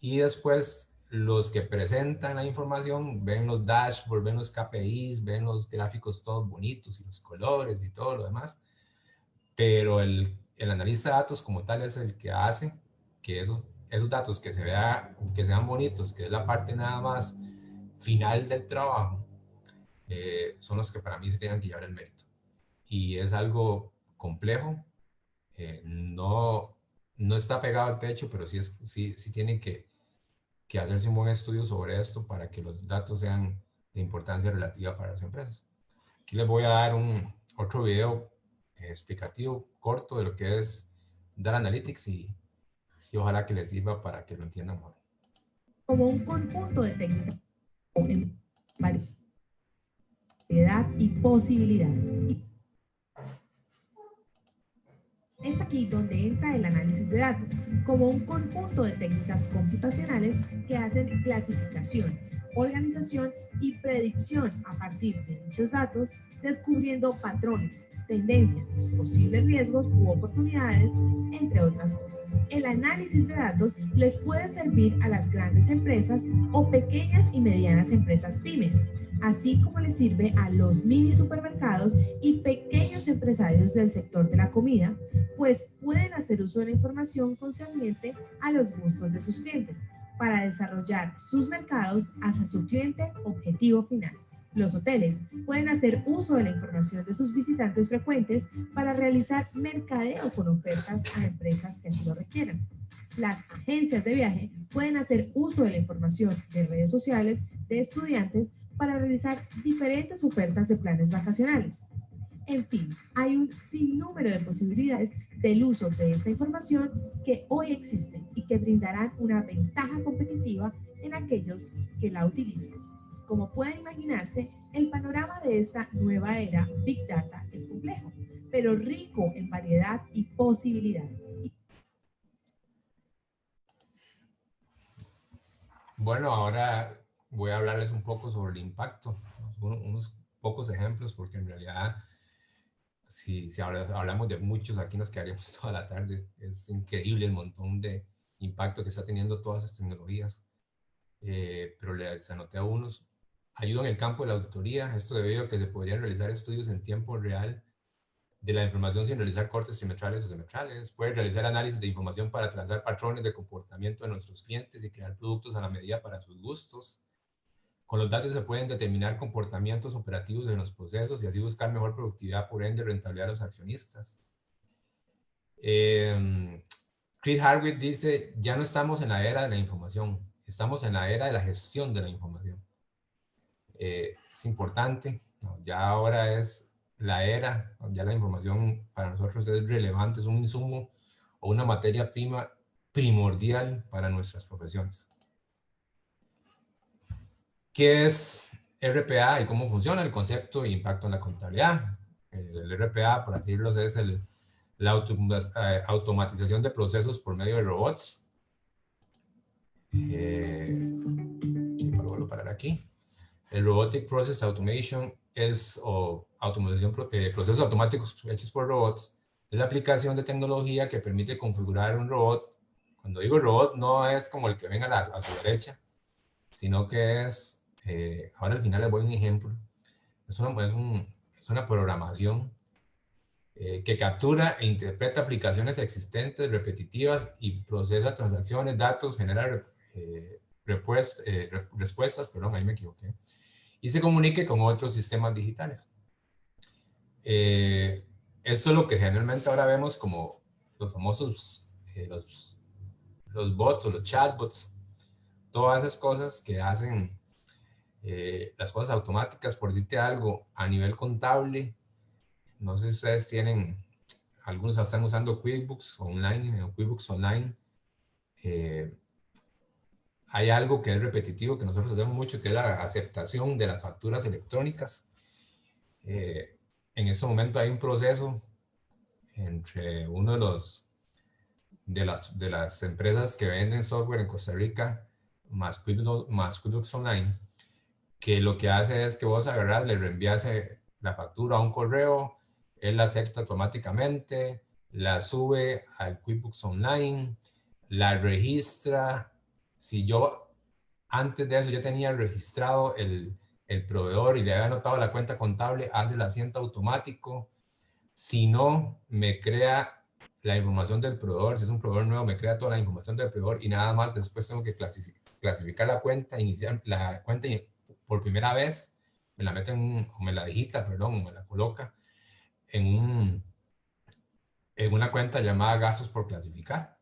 y después los que presentan la información ven los dashboards, ven los KPIs, ven los gráficos todos bonitos y los colores y todo lo demás, pero el analista de datos como tal es el que hace que esos datos que sean bonitos, que es la parte nada más final del trabajo, son los que para mí se tienen que llevar el mérito. Y es algo complejo, no está pegado al pecho, pero sí tienen que hacerse un buen estudio sobre esto para que los datos sean de importancia relativa para las empresas. Aquí les voy a dar otro video explicativo corto de lo que es Data Analytics y ojalá que les sirva para que lo entiendan mejor. Como un conjunto de técnicas en variedad y posibilidades. Es aquí donde entra el análisis de datos, como un conjunto de técnicas computacionales que hacen clasificación, organización y predicción a partir de dichos datos, descubriendo patrones, tendencias, posibles riesgos u oportunidades, entre otras cosas. El análisis de datos les puede servir a las grandes empresas o pequeñas y medianas empresas pymes, así como les sirve a los mini supermercados y pequeños empresarios del sector de la comida, pues pueden hacer uso de la información concerniente a los gustos de sus clientes para desarrollar sus mercados hacia su cliente objetivo final. Los hoteles pueden hacer uso de la información de sus visitantes frecuentes para realizar mercadeo con ofertas a empresas que así lo requieran. Las agencias de viaje pueden hacer uso de la información de redes sociales de estudiantes para realizar diferentes ofertas de planes vacacionales. En fin, hay un sinnúmero de posibilidades del uso de esta información que hoy existen y que brindarán una ventaja competitiva en aquellos que la utilicen. Como pueden imaginarse, el panorama de esta nueva era Big Data es complejo, pero rico en variedad y posibilidades. Bueno, ahora voy a hablarles un poco sobre el impacto, unos pocos ejemplos, porque en realidad, si hablamos de muchos, aquí nos quedaríamos toda la tarde. Es increíble el montón de impacto que está teniendo todas estas tecnologías, pero les anoté a unos. Ayuda en el campo de la auditoría, esto debido a que se podrían realizar estudios en tiempo real de la información sin realizar cortes trimestrales o semestrales. Puede realizar análisis de información para trazar patrones de comportamiento de nuestros clientes y crear productos a la medida para sus gustos. Con los datos se pueden determinar comportamientos operativos en los procesos y así buscar mejor productividad, por ende rentabilidad a los accionistas. Chris Hardwick dice, ya no estamos en la era de la información, estamos en la era de la gestión de la información. Es importante, ¿no? Ya ahora es la era, ya la información para nosotros es relevante, es un insumo o una materia prima primordial para nuestras profesiones. ¿Qué es RPA y cómo funciona el concepto de impacto en la contabilidad? El RPA, por así decirlo, es la automatización de procesos por medio de robots. Vuelvo a parar aquí. El Robotic Process Automation automatización, procesos automáticos hechos por robots. Es la aplicación de tecnología que permite configurar un robot. Cuando digo robot, no es como el que ven a su derecha, sino que es, ahora al final les voy a un ejemplo. Es una programación que captura e interpreta aplicaciones existentes, repetitivas y procesa transacciones, datos, genera respuestas, perdón, ahí me equivoqué, y se comunique con otros sistemas digitales. Eso es lo que generalmente ahora vemos como los famosos, los bots o los chatbots, todas esas cosas que hacen Las cosas automáticas, por decirte algo, a nivel contable, no sé si ustedes tienen, algunos están usando QuickBooks Online, QuickBooks Online. Hay algo que es repetitivo, que nosotros hacemos mucho, que es la aceptación de las facturas electrónicas. En este momento hay un proceso entre uno de las empresas que venden software en Costa Rica, más QuickBooks Online, que lo que hace es que vos agarrás, le reenvías la factura a un correo, él la acepta automáticamente, la sube al QuickBooks Online, la registra. Si yo antes de eso ya tenía registrado el proveedor y le había anotado la cuenta contable, hace el asiento automático. Si no, me crea la información del proveedor. Si es un proveedor nuevo, me crea toda la información del proveedor y nada más después tengo que clasificar la cuenta, iniciar la cuenta por primera vez, me la mete o me la digita, perdón, o me la coloca en una cuenta llamada gastos por clasificar.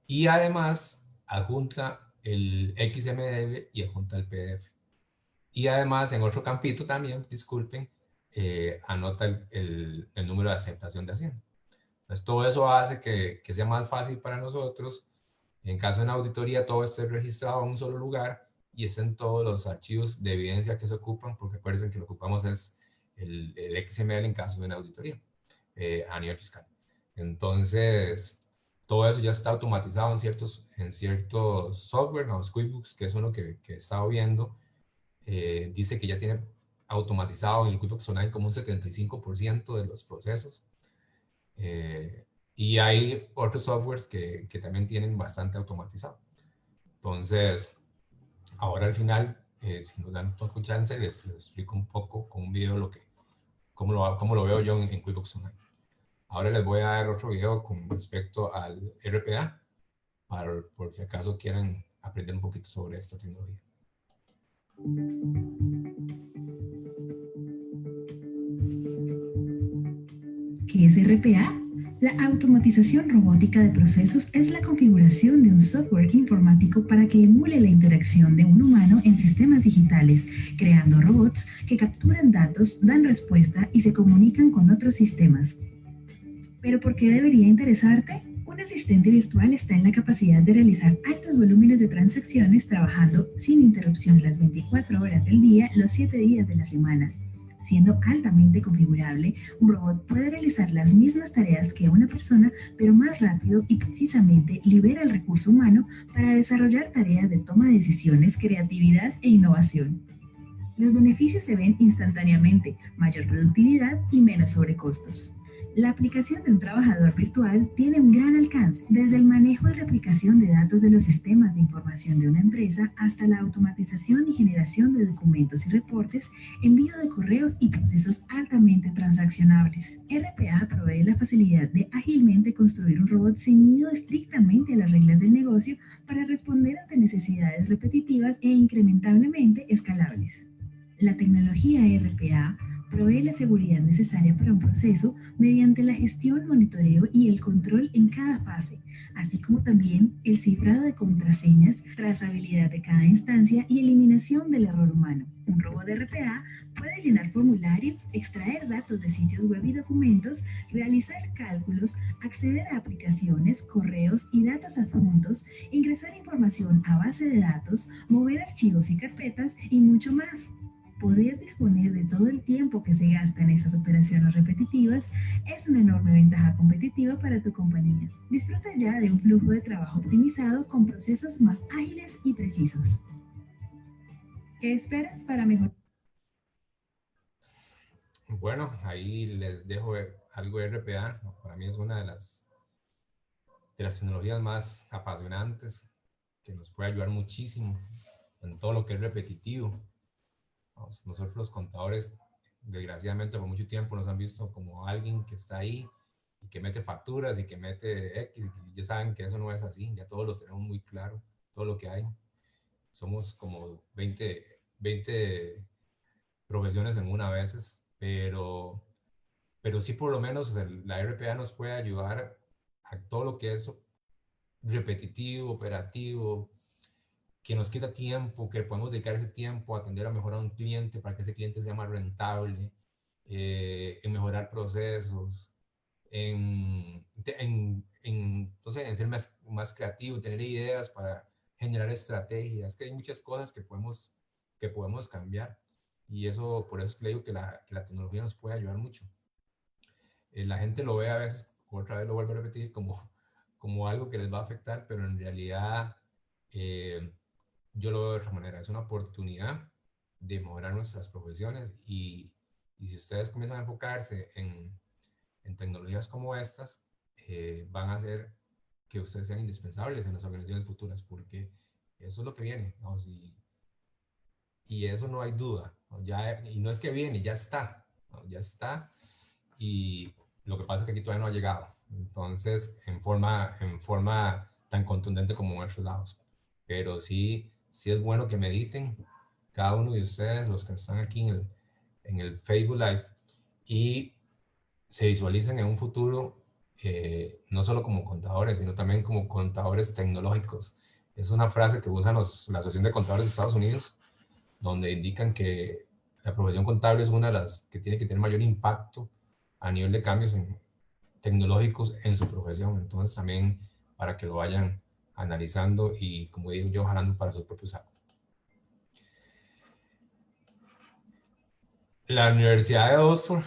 Y además adjunta el XML y adjunta el PDF. Y además en otro campito también, disculpen, anota el número de aceptación de Hacienda. Entonces todo eso hace que sea más fácil para nosotros. En caso de una auditoría, todo esté registrado en un solo lugar y estén todos los archivos de evidencia que se ocupan, porque acuérdense que lo que ocupamos es el XML en caso de una auditoría a nivel fiscal. Entonces, todo eso ya está automatizado en ciertos software, los QuickBooks, que es uno que he estado viendo. Dice que ya tiene automatizado en el QuickBooks Online como un 75% de los procesos. Y hay otros softwares que también tienen bastante automatizado. Entonces, ahora al final, si nos dan un chance, les explico un poco con un video cómo lo veo yo en QuickBooks Online. Ahora les voy a dar otro video con respecto al RPA, por si acaso quieren aprender un poquito sobre esta tecnología. ¿Qué es RPA? La automatización robótica de procesos es la configuración de un software informático para que emule la interacción de un humano en sistemas digitales, creando robots que capturan datos, dan respuesta y se comunican con otros sistemas. ¿Pero por qué debería interesarte? Un asistente virtual está en la capacidad de realizar altos volúmenes de transacciones trabajando sin interrupción las 24 horas del día, los 7 días de la semana. Siendo altamente configurable, un robot puede realizar las mismas tareas que una persona, pero más rápido y precisamente libera el recurso humano para desarrollar tareas de toma de decisiones, creatividad e innovación. Los beneficios se ven instantáneamente, mayor productividad y menos sobrecostos. La aplicación de un trabajador virtual tiene un gran alcance, desde el manejo y replicación de datos de los sistemas de información de una empresa hasta la automatización y generación de documentos y reportes, envío de correos y procesos altamente transaccionables. RPA provee la facilidad de ágilmente construir un robot ceñido estrictamente a las reglas del negocio para responder ante necesidades repetitivas e incrementablemente escalables. La tecnología RPA provee la seguridad necesaria para un proceso mediante la gestión, monitoreo y el control en cada fase, así como también el cifrado de contraseñas, trazabilidad de cada instancia y eliminación del error humano. Un robot RPA puede llenar formularios, extraer datos de sitios web y documentos, realizar cálculos, acceder a aplicaciones, correos y datos adjuntos, ingresar información a base de datos, mover archivos y carpetas y mucho más. Poder disponer de todo el tiempo que se gasta en esas operaciones repetitivas es una enorme ventaja competitiva para tu compañía. Disfruta ya de un flujo de trabajo optimizado con procesos más ágiles y precisos. ¿Qué esperas para mejorar? Bueno, ahí les dejo algo de RPA. Para mí es una de las tecnologías más apasionantes, que nos puede ayudar muchísimo en todo lo que es repetitivo. Nosotros los contadores, desgraciadamente por mucho tiempo nos han visto como alguien que está ahí y que mete facturas y que mete X, y ya saben que eso no es así, ya todos los tenemos muy claro, todo lo que hay. Somos como 20 profesiones en una a veces, pero sí por lo menos la RPA nos puede ayudar a todo lo que es repetitivo, operativo, que nos quita tiempo, que podemos dedicar ese tiempo a atender a mejorar a un cliente para que ese cliente sea más rentable, en mejorar procesos, no sé, en ser más creativo, tener ideas para generar estrategias, que hay muchas cosas que podemos cambiar. Y eso, por eso es que le digo que la tecnología nos puede ayudar mucho. La gente lo ve a veces, otra vez lo vuelvo a repetir, como algo que les va a afectar, pero en realidad yo lo veo de otra manera. Es una oportunidad de mejorar nuestras profesiones y si ustedes comienzan a enfocarse en tecnologías como estas, van a hacer que ustedes sean indispensables en las organizaciones futuras, porque eso es lo que viene, ¿no? Y eso no hay duda, ¿no? Y no es que viene, ya está, ¿no? Ya está, y lo que pasa es que aquí todavía no ha llegado, entonces en forma tan contundente como en otros lados. Pero sí es bueno que mediten cada uno de ustedes, los que están aquí en el Facebook Live, y se visualicen en un futuro no solo como contadores, sino también como contadores tecnológicos. Es una frase que usan la Asociación de Contadores de Estados Unidos, donde indican que la profesión contable es una de las que tiene que tener mayor impacto a nivel de cambios tecnológicos en su profesión. Entonces también para que lo vayan analizando y, como digo yo, jalando para sus propios sacos. La Universidad de Oxford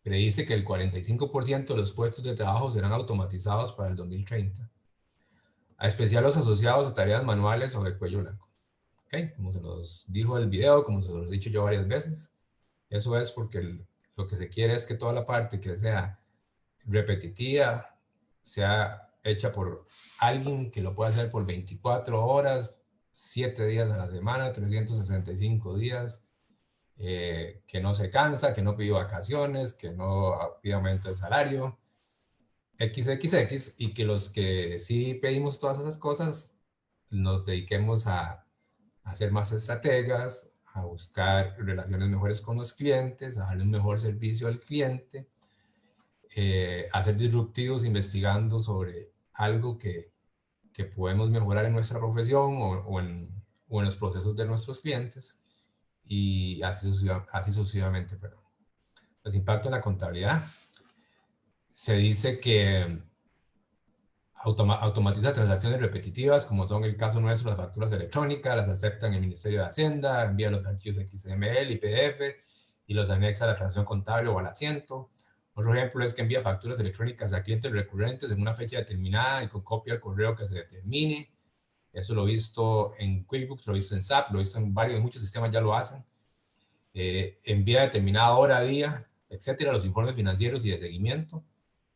predice que el 45% de los puestos de trabajo serán automatizados para el 2030, a especial los asociados a tareas manuales o de cuello blanco. ¿Okay? Como se los dijo el video, como se los he dicho yo varias veces, eso es porque lo que se quiere es que toda la parte que sea repetitiva sea hecha por alguien que lo pueda hacer por 24 horas, 7 días a la semana, 365 días, que no se cansa, que no pide vacaciones, que no pide aumento de salario, XXX, y que los que sí pedimos todas esas cosas nos dediquemos a ser más estrategas, a buscar relaciones mejores con los clientes, a darle un mejor servicio al cliente, a ser disruptivos investigando sobre algo que podemos mejorar en nuestra profesión o en los procesos de nuestros clientes, y así sucesivamente. Perdón. Los impactos en la contabilidad. Se dice que automatiza transacciones repetitivas, como son el caso nuestro, las facturas electrónicas, las acepta en el Ministerio de Hacienda, envía los archivos XML y PDF y los anexa a la transacción contable o al asiento. Otro ejemplo es que envía facturas electrónicas a clientes recurrentes en una fecha determinada y con copia al correo que se determine. Eso lo he visto en QuickBooks, lo he visto en SAP, lo he visto en muchos sistemas ya lo hacen. Envía a determinada hora, día, etcétera, los informes financieros y de seguimiento.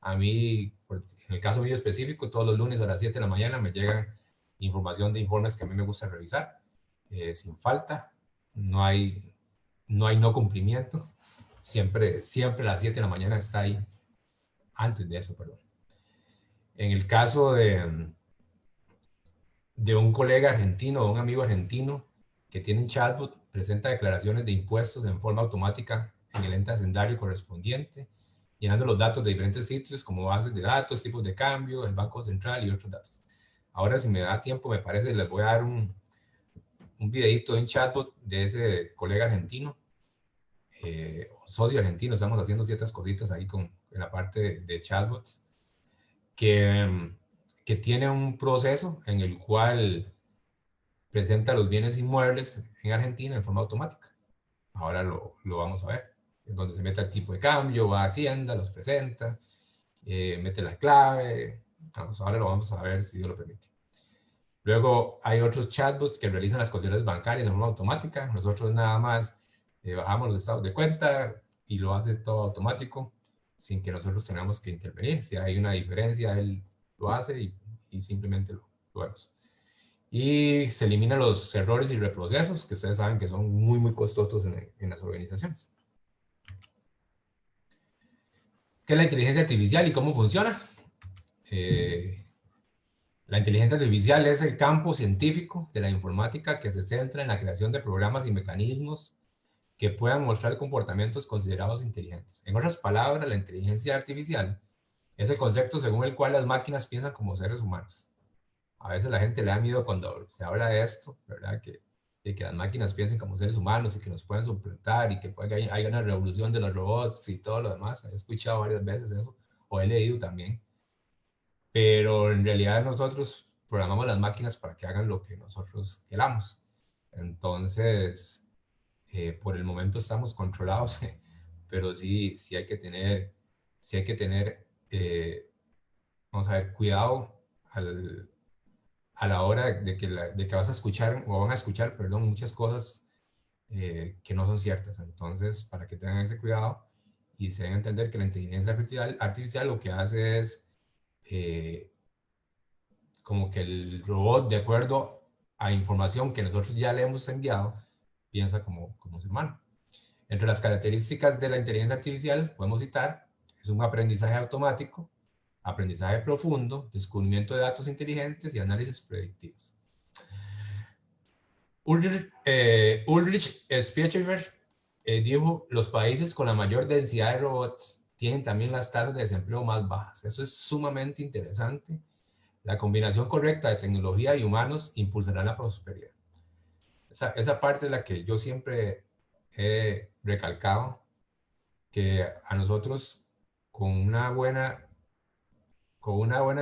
A mí, en el caso mío específico, todos los lunes a las 7 de la mañana me llegan información de informes que a mí me gusta revisar, sin falta. No hay no cumplimiento. Siempre a las 7 de la mañana está ahí. Antes de eso, perdón. En el caso de un colega argentino o un amigo argentino que tiene un chatbot, presenta declaraciones de impuestos en forma automática en el ente hacendario correspondiente, llenando los datos de diferentes sitios como bases de datos, tipos de cambio, el Banco Central y otros datos. Ahora, si me da tiempo, me parece, les voy a dar un videito de un chatbot de ese colega argentino, socio argentino. Estamos haciendo ciertas cositas ahí en la parte de chatbots, que tiene un proceso en el cual presenta los bienes inmuebles en Argentina en forma automática. Ahora lo vamos a ver. En donde se mete el tipo de cambio, va a Hacienda, los presenta, mete la clave. Ahora lo vamos a ver si Dios lo permite. Luego hay otros chatbots que realizan las concesiones bancarias de forma automática. Nosotros nada más bajamos los estados de cuenta y lo hace todo automático sin que nosotros tengamos que intervenir. Si hay una diferencia, él lo hace y simplemente lo vemos. Y se eliminan los errores y reprocesos, que ustedes saben que son muy, muy costosos en las organizaciones. ¿Qué es la inteligencia artificial y cómo funciona? La inteligencia artificial es el campo científico de la informática que se centra en la creación de programas y mecanismos que puedan mostrar comportamientos considerados inteligentes. En otras palabras, la inteligencia artificial es el concepto según el cual las máquinas piensan como seres humanos. a veces la gente le da miedo cuando se habla de esto, ¿verdad? De que las máquinas piensen como seres humanos y que nos pueden suplantar y que puede que haya una revolución de los robots y todo lo demás. He escuchado varias veces eso, o he leído también. Pero en realidad nosotros programamos las máquinas para que hagan lo que nosotros queramos. Entonces, por el momento estamos controlados, pero sí hay que tener, vamos a ver, cuidado a la hora de que vas a escuchar, o van a escuchar, perdón, muchas cosas que no son ciertas. Entonces, para que tengan ese cuidado y se den a entender que la inteligencia artificial lo que hace es como que el robot, de acuerdo a información que nosotros ya le hemos enviado, piensa como ser humano. Entre las características de la inteligencia artificial podemos citar, es un aprendizaje automático, aprendizaje profundo, descubrimiento de datos inteligentes y análisis predictivos. Ulrich Spiecher dijo, los países con la mayor densidad de robots tienen también las tasas de desempleo más bajas. Eso es sumamente interesante. La combinación correcta de tecnología y humanos impulsará la prosperidad. Esa parte es la que yo siempre he recalcado, que a nosotros con una buena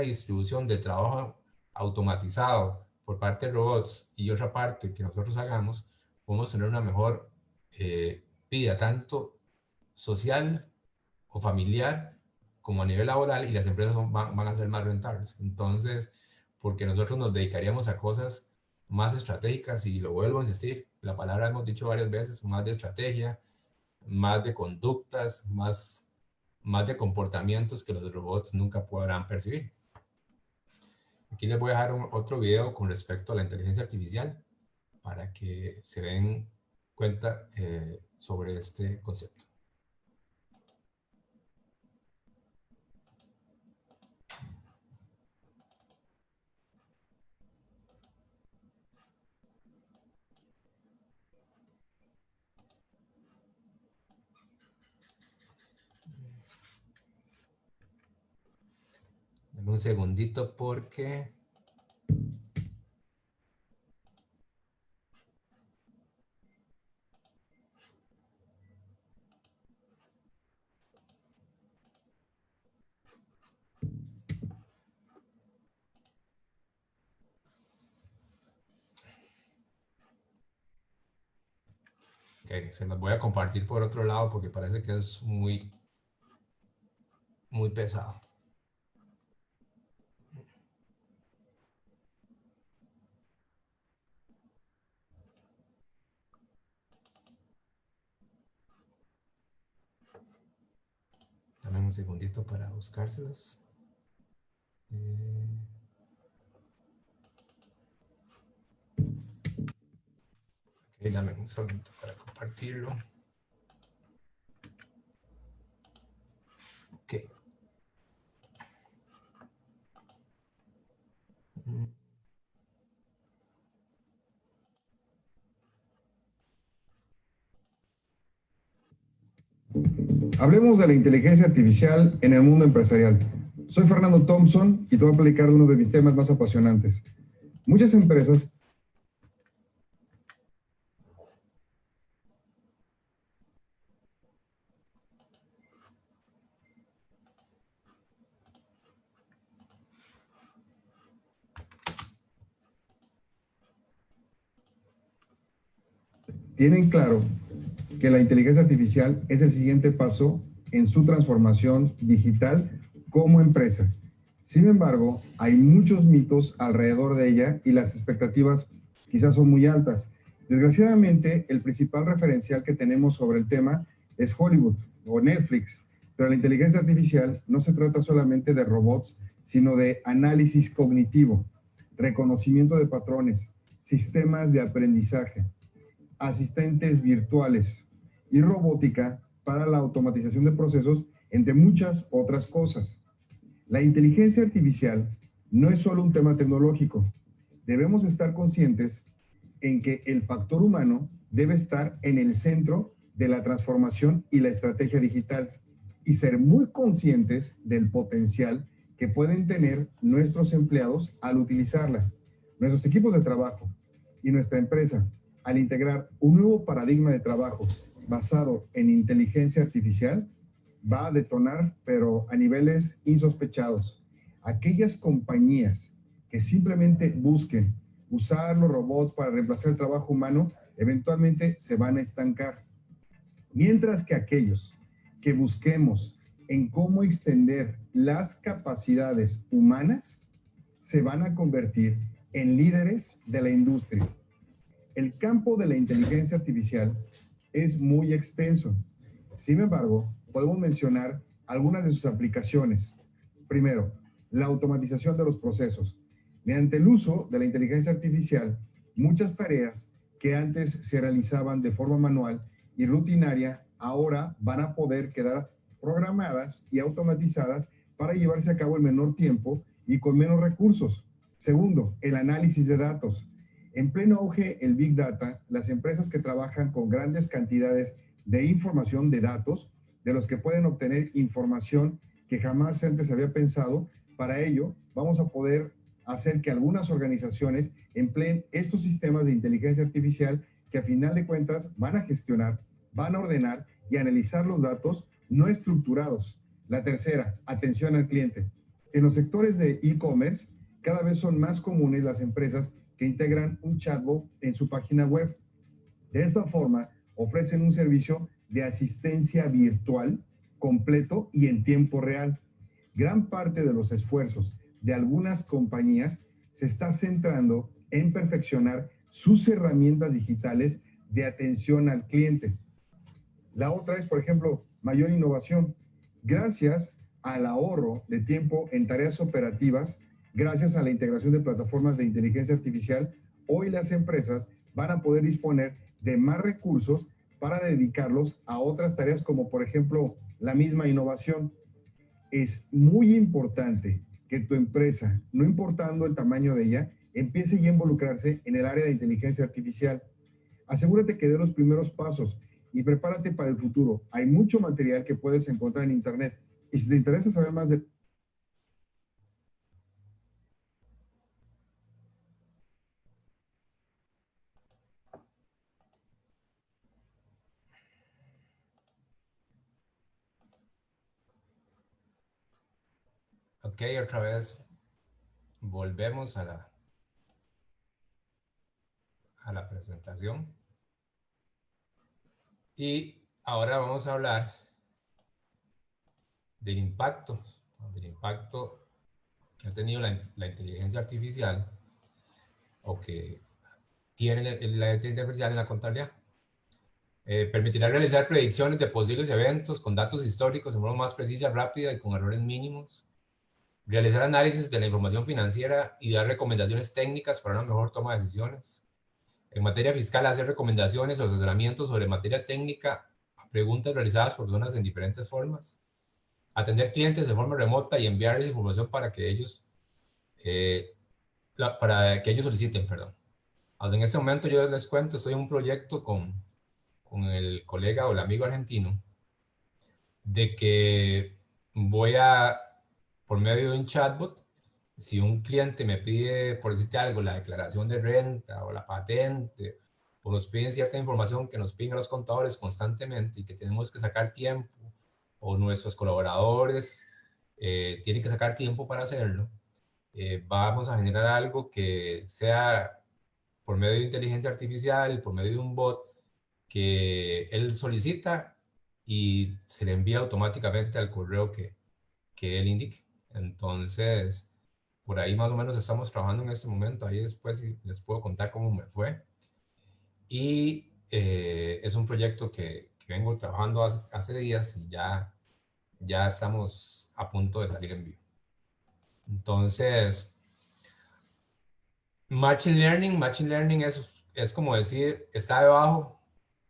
distribución de trabajo automatizado por parte de robots y otra parte que nosotros hagamos, podemos tener una mejor vida, tanto social o familiar, como a nivel laboral, y las empresas van a ser más rentables. Entonces, porque nosotros nos dedicaríamos a cosas más estratégicas, y lo vuelvo a insistir, la palabra hemos dicho varias veces, más de estrategia, más de conductas, más de comportamientos que los robots nunca podrán percibir. Aquí les voy a dejar otro video con respecto a la inteligencia artificial para que se den cuenta sobre este concepto. Dame un segundito porque... Okay, se los voy a compartir por otro lado porque parece que es muy pesado. Dame un segundito para buscárselos. Ok, dame un segundito para compartirlo. Ok. Hablemos de la inteligencia artificial en el mundo empresarial. Soy Fernando Thompson y te voy a platicar uno de mis temas más apasionantes. Muchas empresas tienen claro que la inteligencia artificial es el siguiente paso en su transformación digital como empresa. Sin embargo, hay muchos mitos alrededor de ella y las expectativas quizás son muy altas. Desgraciadamente, el principal referencial que tenemos sobre el tema es Hollywood o Netflix, pero la inteligencia artificial no se trata solamente de robots, sino de análisis cognitivo, reconocimiento de patrones, sistemas de aprendizaje, asistentes virtuales y robótica para la automatización de procesos, entre muchas otras cosas. La inteligencia artificial no es solo un tema tecnológico. Debemos estar conscientes en que el factor humano debe estar en el centro de la transformación y la estrategia digital y ser muy conscientes del potencial que pueden tener nuestros empleados al utilizarla. Nuestros equipos de trabajo y nuestra empresa, al integrar un nuevo paradigma de trabajo basado en inteligencia artificial, va a detonar, pero a niveles insospechados. Aquellas compañías que simplemente busquen usar los robots para reemplazar el trabajo humano, eventualmente se van a estancar. Mientras que aquellos que busquemos en cómo extender las capacidades humanas, se van a convertir en líderes de la industria. El campo de la inteligencia artificial es muy extenso. Sin embargo, podemos mencionar algunas de sus aplicaciones. Primero, la automatización de los procesos. Mediante el uso de la inteligencia artificial, muchas tareas que antes se realizaban de forma manual y rutinaria, ahora van a poder quedar programadas y automatizadas para llevarse a cabo en menor tiempo y con menos recursos. Segundo, el análisis de datos. En pleno auge el Big Data, las empresas que trabajan con grandes cantidades de información de datos, de los que pueden obtener información que jamás antes había pensado, para ello vamos a poder hacer que algunas organizaciones empleen estos sistemas de inteligencia artificial que a final de cuentas van a gestionar, van a ordenar y analizar los datos no estructurados. La tercera, atención al cliente. En los sectores de e-commerce, cada vez son más comunes las empresas que integran un chatbot en su página web. De esta forma, ofrecen un servicio de asistencia virtual completo y en tiempo real. Gran parte de los esfuerzos de algunas compañías se está centrando en perfeccionar sus herramientas digitales de atención al cliente. La otra es, por ejemplo, mayor innovación. Gracias al ahorro de tiempo en tareas operativas, gracias a la integración de plataformas de inteligencia artificial, hoy las empresas van a poder disponer de más recursos para dedicarlos a otras tareas como, por ejemplo, la misma innovación. Es muy importante que tu empresa, no importando el tamaño de ella, empiece ya a involucrarse en el área de inteligencia artificial. Asegúrate que dé los primeros pasos y prepárate para el futuro. Hay mucho material que puedes encontrar en internet. Y si te interesa saber más de... Ok, otra vez volvemos a la presentación. Y ahora vamos a hablar del impacto que ha tenido la inteligencia artificial o que tiene la inteligencia artificial en la contabilidad. Permitirá realizar predicciones de posibles eventos con datos históricos de forma más precisa, rápida y con errores mínimos. Realizar análisis de la información financiera y dar recomendaciones técnicas para una mejor toma de decisiones. En materia fiscal, hacer recomendaciones o asesoramientos sobre materia técnica a preguntas realizadas por personas en diferentes formas. Atender clientes de forma remota y enviarles información para que ellos soliciten, perdón. En este momento yo les cuento, estoy en un proyecto con el colega o el amigo argentino de que voy a, por medio de un chatbot, si un cliente me pide, por decirte algo, la declaración de renta o la patente, o nos piden cierta información que nos piden los contadores constantemente y que tenemos que sacar tiempo, o nuestros colaboradores tienen que sacar tiempo para hacerlo, vamos a generar algo que sea por medio de inteligencia artificial, por medio de un bot, que él solicita y se le envía automáticamente al correo que él indique. Entonces, por ahí más o menos estamos trabajando en este momento. Ahí después les puedo contar cómo me fue. Y es un proyecto que vengo trabajando hace días y ya estamos a punto de salir en vivo. Entonces, Machine Learning es como decir, está debajo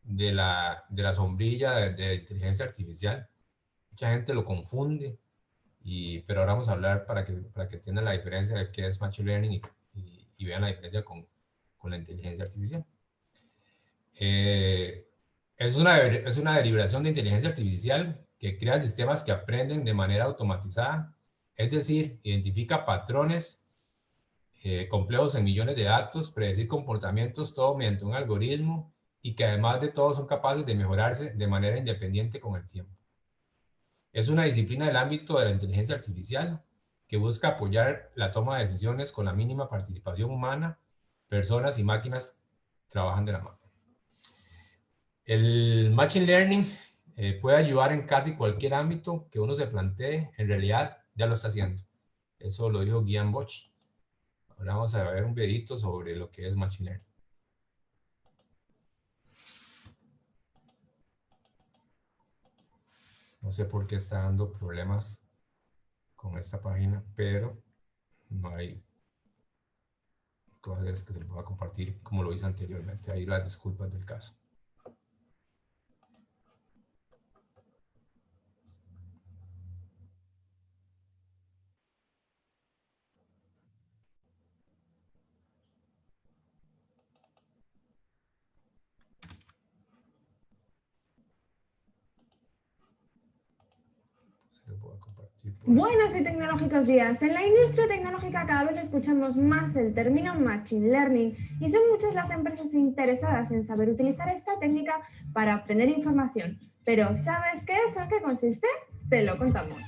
de la sombrilla de inteligencia artificial. Mucha gente lo confunde, pero ahora vamos a hablar para que entiendan la diferencia de qué es Machine Learning y vean la diferencia con la inteligencia artificial. Es una derivación de inteligencia artificial que crea sistemas que aprenden de manera automatizada Es decir, identifica patrones complejos en millones de datos, predecir comportamientos, todo mediante un algoritmo y que además de todo son capaces de mejorarse de manera independiente con el tiempo. Es una disciplina del ámbito de la inteligencia artificial que busca apoyar la toma de decisiones con la mínima participación humana. Personas y máquinas trabajan de la mano. El Machine Learning puede ayudar en casi cualquier ámbito que uno se plantee. En realidad ya lo está haciendo. Eso lo dijo Guian Bosch. Ahora vamos a ver un videito sobre lo que es Machine Learning. No sé por qué está dando problemas con esta página, pero no hay. Lo que voy a hacer es que se lo voy a compartir como lo hice anteriormente. Ahí las disculpas del caso. Buenos y tecnológicos días. En la industria tecnológica cada vez escuchamos más el término Machine Learning y son muchas las empresas interesadas en saber utilizar esta técnica para obtener información. Pero ¿sabes qué es? ¿En qué consiste? Te lo contamos.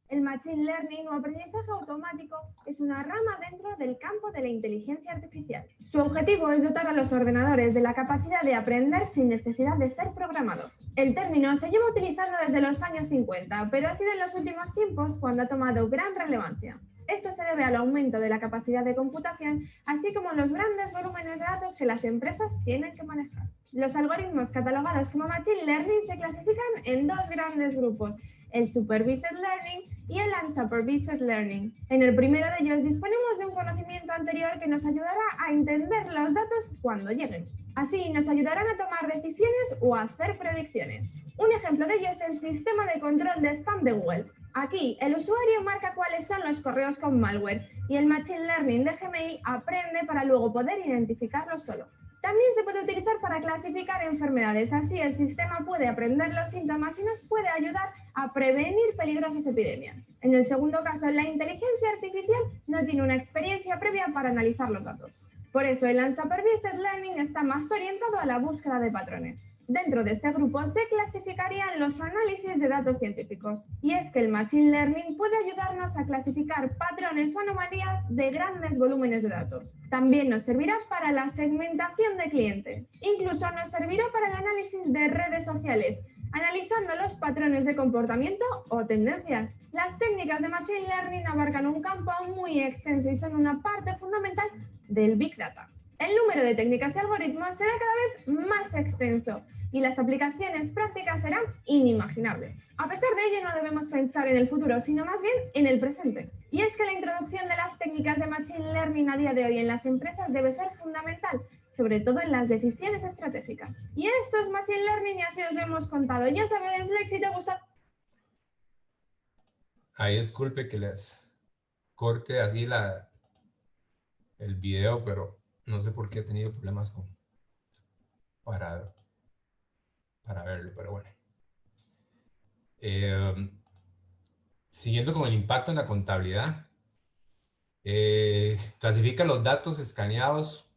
El Machine Learning o aprendizaje automático es una rama dentro del campo de la inteligencia artificial. Su objetivo es dotar a los ordenadores de la capacidad de aprender sin necesidad de ser programados. El término se lleva utilizando desde los años 50, pero ha sido en los últimos tiempos cuando ha tomado gran relevancia. Esto se debe al aumento de la capacidad de computación, así como los grandes volúmenes de datos que las empresas tienen que manejar. Los algoritmos catalogados como Machine Learning se clasifican en dos grandes grupos: el Supervised Learning y el Unsupervised Learning. En el primero de ellos disponemos de un conocimiento anterior que nos ayudará a entender los datos cuando lleguen. Así nos ayudarán a tomar decisiones o a hacer predicciones. Un ejemplo de ello es el sistema de control de spam de Google. Aquí el usuario marca cuáles son los correos con malware y el Machine Learning de Gmail aprende para luego poder identificarlos solo. También se puede utilizar para clasificar enfermedades, así el sistema puede aprender los síntomas y nos puede ayudar a prevenir peligrosas epidemias. En el segundo caso, la inteligencia artificial no tiene una experiencia previa para analizar los datos. Por eso el Unsupervised Learning está más orientado a la búsqueda de patrones. Dentro de este grupo se clasificarían los análisis de datos científicos. Y es que el Machine Learning puede ayudarnos a clasificar patrones o anomalías de grandes volúmenes de datos. También nos servirá para la segmentación de clientes. Incluso nos servirá para el análisis de redes sociales, analizando los patrones de comportamiento o tendencias. Las técnicas de Machine Learning abarcan un campo muy extenso y son una parte fundamental del Big Data. El número de técnicas y algoritmos será cada vez más extenso y las aplicaciones prácticas serán inimaginables. A pesar de ello, no debemos pensar en el futuro, sino más bien en el presente. Y es que la introducción de las técnicas de Machine Learning a día de hoy en las empresas debe ser fundamental, sobre todo en las decisiones estratégicas. Y esto es Machine Learning y así os lo hemos contado. Ya sabes, Lexi, ¿te gusta? Ahí disculpe que les corte así el video, pero no sé por qué he tenido problemas para verlo, pero bueno. Siguiendo con el impacto en la contabilidad, clasifica los datos escaneados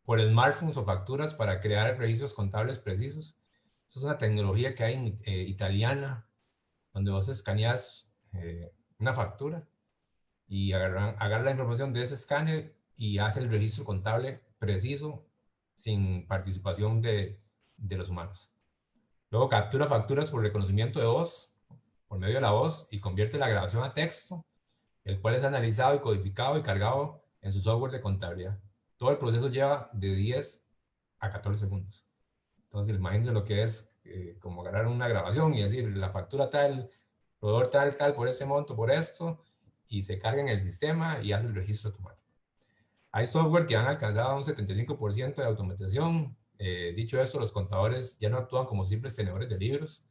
por smartphones o facturas para crear registros contables precisos. Esto es una tecnología que hay italiana, donde vos escaneas una factura y agarra la información de ese escáner y hace el registro contable preciso sin participación de los humanos. Luego captura facturas por reconocimiento de voz, por medio de la voz, y convierte la grabación a texto, el cual es analizado y codificado y cargado en su software de contabilidad. Todo el proceso lleva de 10 a 14 segundos. Entonces, imagínense lo que es como agarrar una grabación y decir la factura tal, proveedor tal, por ese monto, por esto, y se carga en el sistema y hace el registro automático. Hay software que han alcanzado un 75% de automatización. Dicho eso, los contadores ya no actúan como simples tenedores de libros,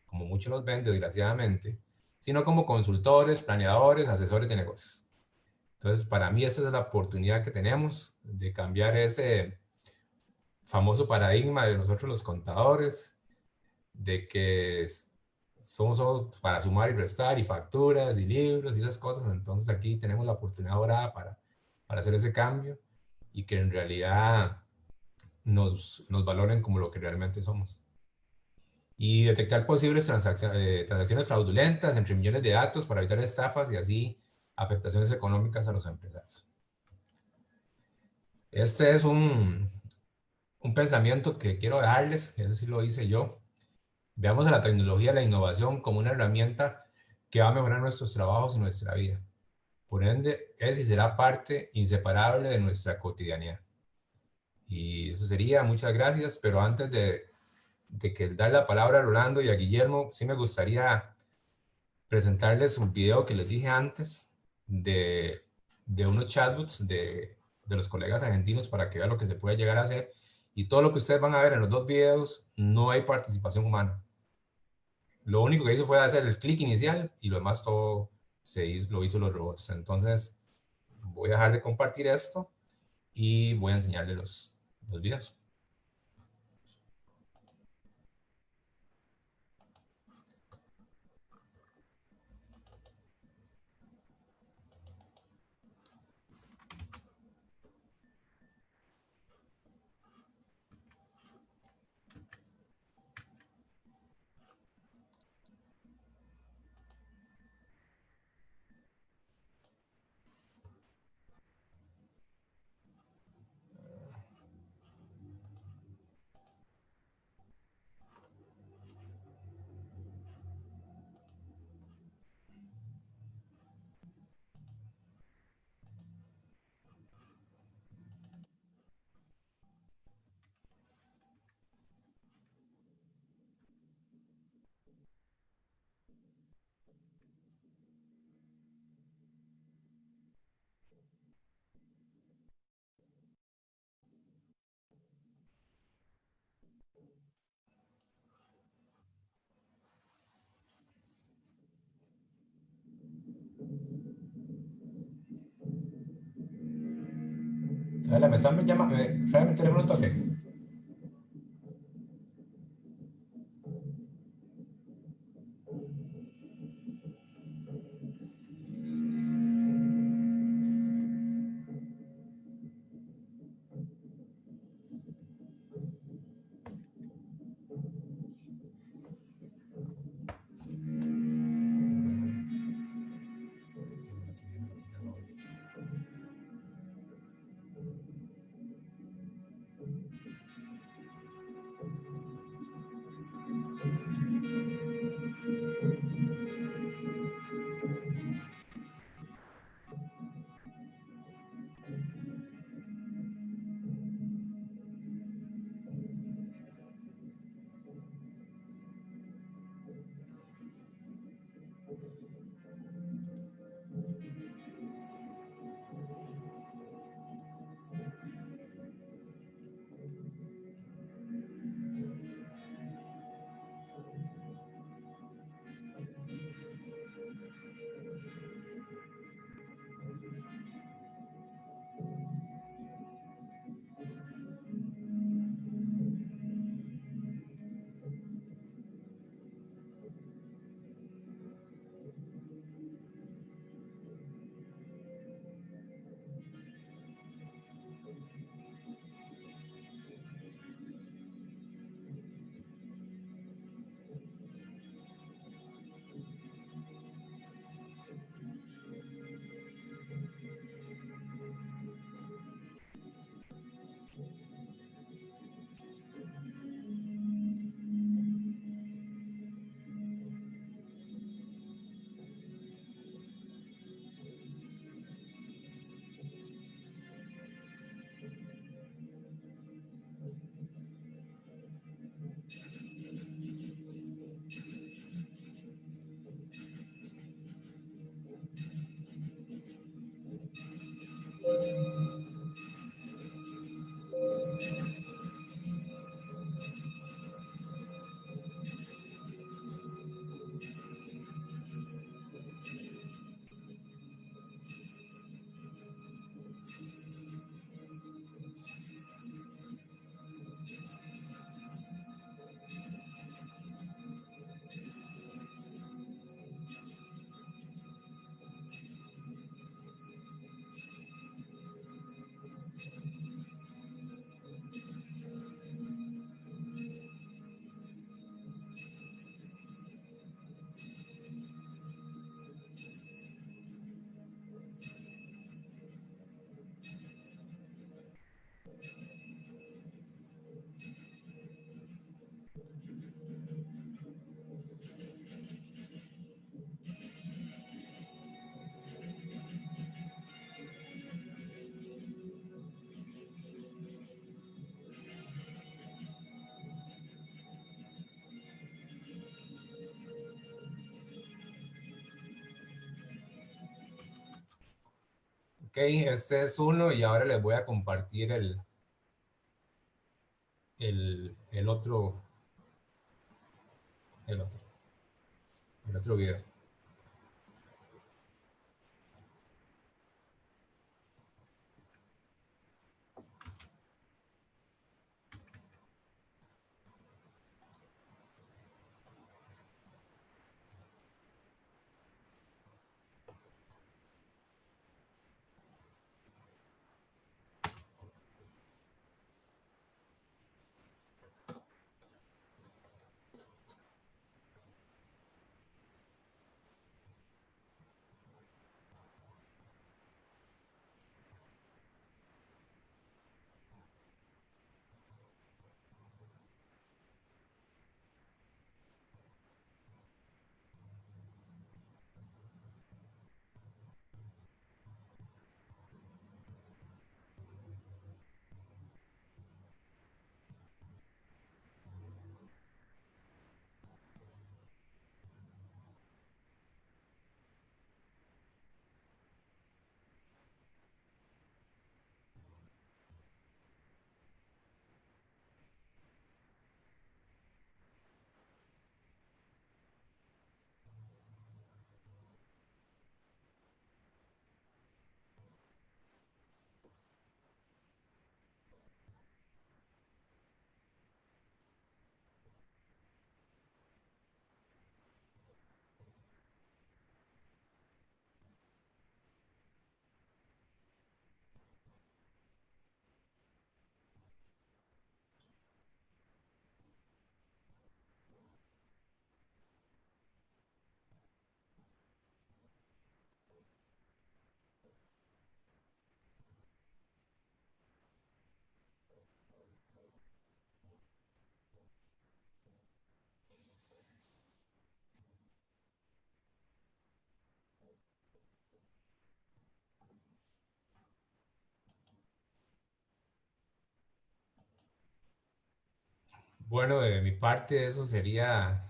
como muchos los ven, desgraciadamente, sino como consultores, planeadores, asesores de negocios. Entonces, para mí esa es la oportunidad que tenemos de cambiar ese famoso paradigma de nosotros los contadores, de que somos para sumar y restar y facturas y libros y esas cosas. Entonces aquí tenemos la oportunidad dorada para hacer ese cambio y que en realidad nos valoren como lo que realmente somos. Y detectar posibles transacciones fraudulentas entre millones de datos para evitar estafas y así afectaciones económicas a los empresarios. Este es un pensamiento que quiero dejarles, ese sí lo hice yo. Veamos a la tecnología y la innovación como una herramienta que va a mejorar nuestros trabajos y nuestra vida. Por ende, es y será parte inseparable de nuestra cotidianidad. Y eso sería, muchas gracias, pero antes de que dar la palabra a Rolando y a Guillermo, sí me gustaría presentarles un video que les dije antes de unos chatbots de los colegas argentinos para que vean lo que se puede llegar a hacer. Y todo lo que ustedes van a ver en los dos videos, no hay participación humana. Lo único que hizo fue hacer el clic inicial y lo demás todo lo hizo los robots. Entonces, voy a dejar de compartir esto y voy a enseñarles los videos. La mesa me llama, trae mi teléfono un toque. este es uno y ahora les voy a compartir el otro video. Bueno, de mi parte eso sería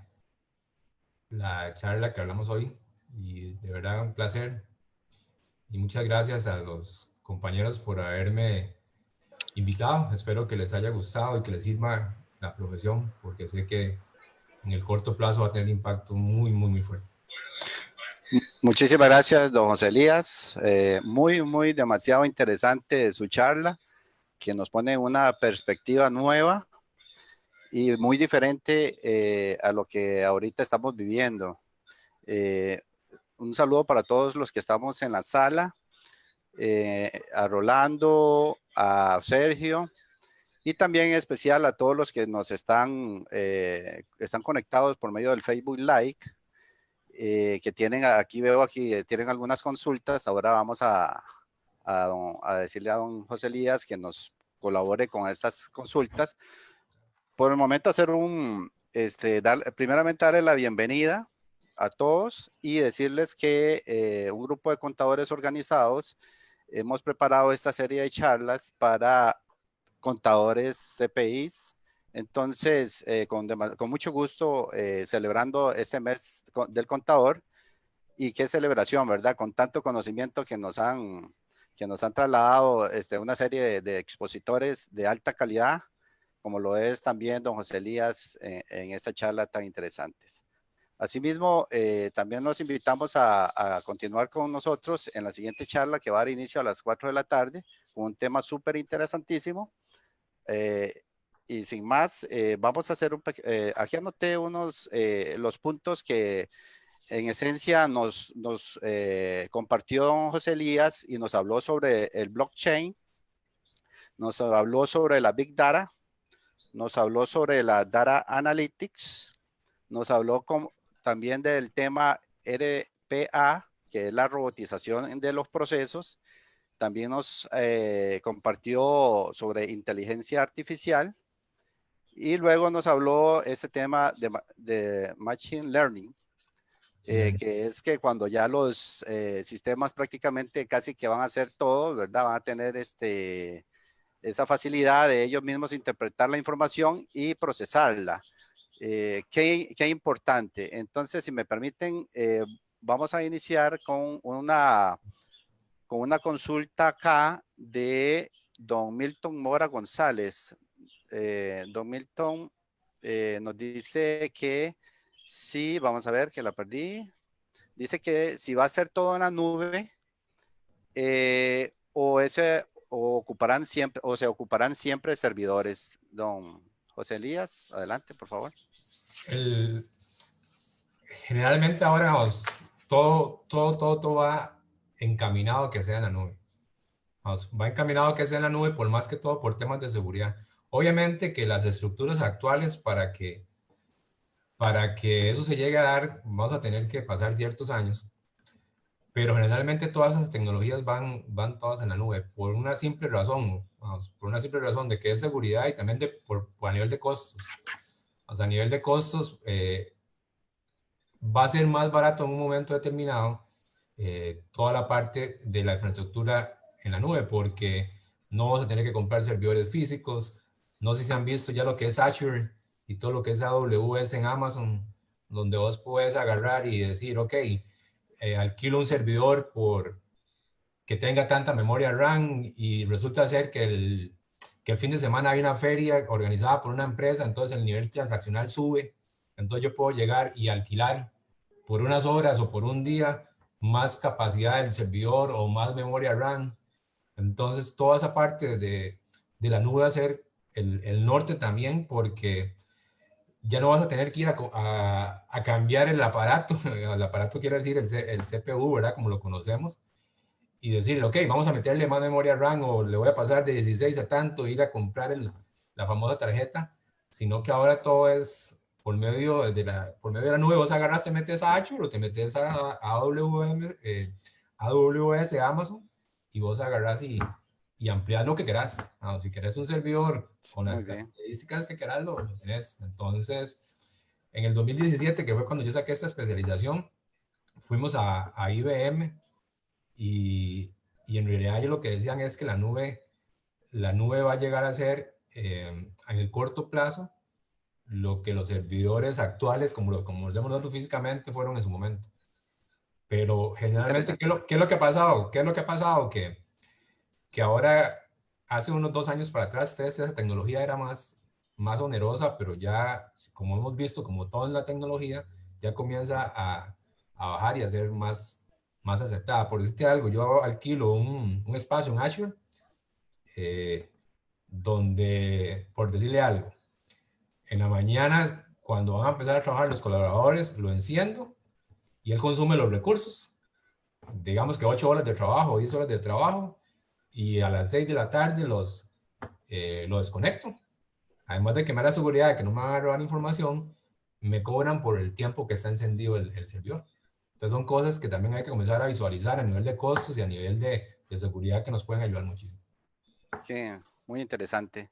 la charla que hablamos hoy y de verdad un placer y muchas gracias a los compañeros por haberme invitado. Espero que les haya gustado y que les sirva la profesión porque sé que en el corto plazo va a tener impacto muy fuerte. Muchísimas gracias, don José Elías. Muy demasiado interesante su charla, que nos pone una perspectiva nueva y muy diferente a lo que ahorita estamos viviendo. Un saludo para todos los que estamos en la sala, a Rolando, a Sergio, y también en especial a todos los que nos están conectados por medio del Facebook Live, que tienen, aquí veo aquí, tienen algunas consultas. Ahora vamos a decirle a don José Elías que nos colabore con estas consultas. Por el momento hacer primeramente darle la bienvenida a todos y decirles que un grupo de contadores organizados hemos preparado esta serie de charlas para contadores CPIs. Entonces, con mucho gusto, celebrando este mes del contador, y qué celebración, ¿verdad? Con tanto conocimiento que nos han trasladado una serie de expositores de alta calidad, como lo es también don José Elías en esta charla tan interesantes. Asimismo, también los invitamos a continuar con nosotros en la siguiente charla que va a dar inicio a las 4 de la tarde, con un tema súper interesantísimo. Y sin más, vamos a hacer aquí anoté los puntos que en esencia nos compartió don José Elías y nos habló sobre el blockchain, nos habló sobre la Big Data, nos habló sobre la Data Analytics, nos habló también del tema RPA, que es la robotización de los procesos. También nos compartió sobre inteligencia artificial y luego nos habló ese tema de Machine Learning, que es que cuando ya los sistemas prácticamente casi que van a hacer todo, ¿verdad? Van a tener esa facilidad de ellos mismos interpretar la información y procesarla. Qué importante. Entonces, si me permiten, vamos a iniciar con una con una consulta acá de don Milton Mora González. Don Milton nos dice que sí, vamos a ver que la perdí. Dice que si va a ser todo en la nube o ocuparán siempre, o se ocuparán siempre servidores. Don José Elías, adelante, por favor. Generalmente ahora todo va encaminado a que sea en la nube. Va encaminado a que sea en la nube, por más que todo por temas de seguridad. Obviamente que las estructuras actuales para que eso se llegue a dar, vamos a tener que pasar ciertos años, pero generalmente todas esas tecnologías van todas en la nube por una simple razón, de que es seguridad y también a nivel de costos. O sea, a nivel de costos, va a ser más barato en un momento determinado toda la parte de la infraestructura en la nube, porque no vamos a tener que comprar servidores físicos. No sé si han visto ya lo que es Azure y todo lo que es AWS en Amazon, donde vos puedes agarrar y decir, ok, alquilo un servidor por que tenga tanta memoria RAM y resulta ser que el fin de semana hay una feria organizada por una empresa, entonces el nivel transaccional sube, entonces yo puedo llegar y alquilar por unas horas o por un día más capacidad del servidor o más memoria RAM. Entonces toda esa parte de la nube va a ser el norte también, porque ya no vas a tener que ir a cambiar el aparato. El aparato quiere decir el CPU, ¿verdad? Como lo conocemos. Y decirle, ok, vamos a meterle más memoria RAM o le voy a pasar de 16 a tanto, ir a comprar la famosa tarjeta, sino que ahora todo es por medio de la nube. Vos agarras, te metes a Azure o te metes a AWS, Amazon, y vos agarras y amplias lo que querás. Si querés un servidor con las características que querás, lo tenés. Entonces, en el 2017, que fue cuando yo saqué esta especialización, fuimos a IBM y en realidad ellos lo que decían es que la nube va a llegar a ser en el corto plazo lo que los servidores actuales, como los vemos nosotros físicamente, fueron en su momento. Pero generalmente, ¿qué es lo que ha pasado? ¿Qué es lo que ha pasado? Que ahora, hace unos 2 años para atrás, esa tecnología era más onerosa, pero ya, como hemos visto, como todo en la tecnología, ya comienza a bajar y a ser más aceptada. Por decirte algo, yo alquilo un espacio en Azure, donde, por decirle algo, en la mañana, cuando van a empezar a trabajar los colaboradores, lo enciendo y él consume los recursos. Digamos que 8 horas de trabajo o 10 horas de trabajo, y a las 6 de la tarde lo desconecto. Además de que me da la seguridad de que no me van a robar información, me cobran por el tiempo que está encendido el servidor. Entonces son cosas que también hay que comenzar a visualizar a nivel de costos y a nivel de seguridad, que nos pueden ayudar muchísimo. Sí, muy interesante.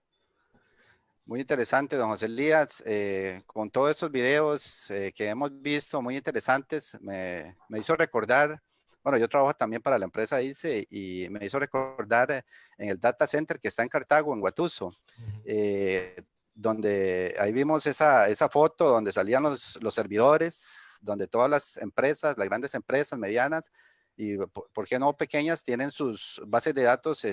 Muy interesante, don José Elías. Con todos estos videos que hemos visto, muy interesantes, me hizo recordar, bueno, yo trabajo también para la empresa ICE y me hizo recordar en el data center que está en Cartago, en Guatuso, donde ahí vimos esa foto donde salían los servidores, donde todas las empresas, las grandes empresas, medianas y, ¿por qué no pequeñas, tienen sus bases de datos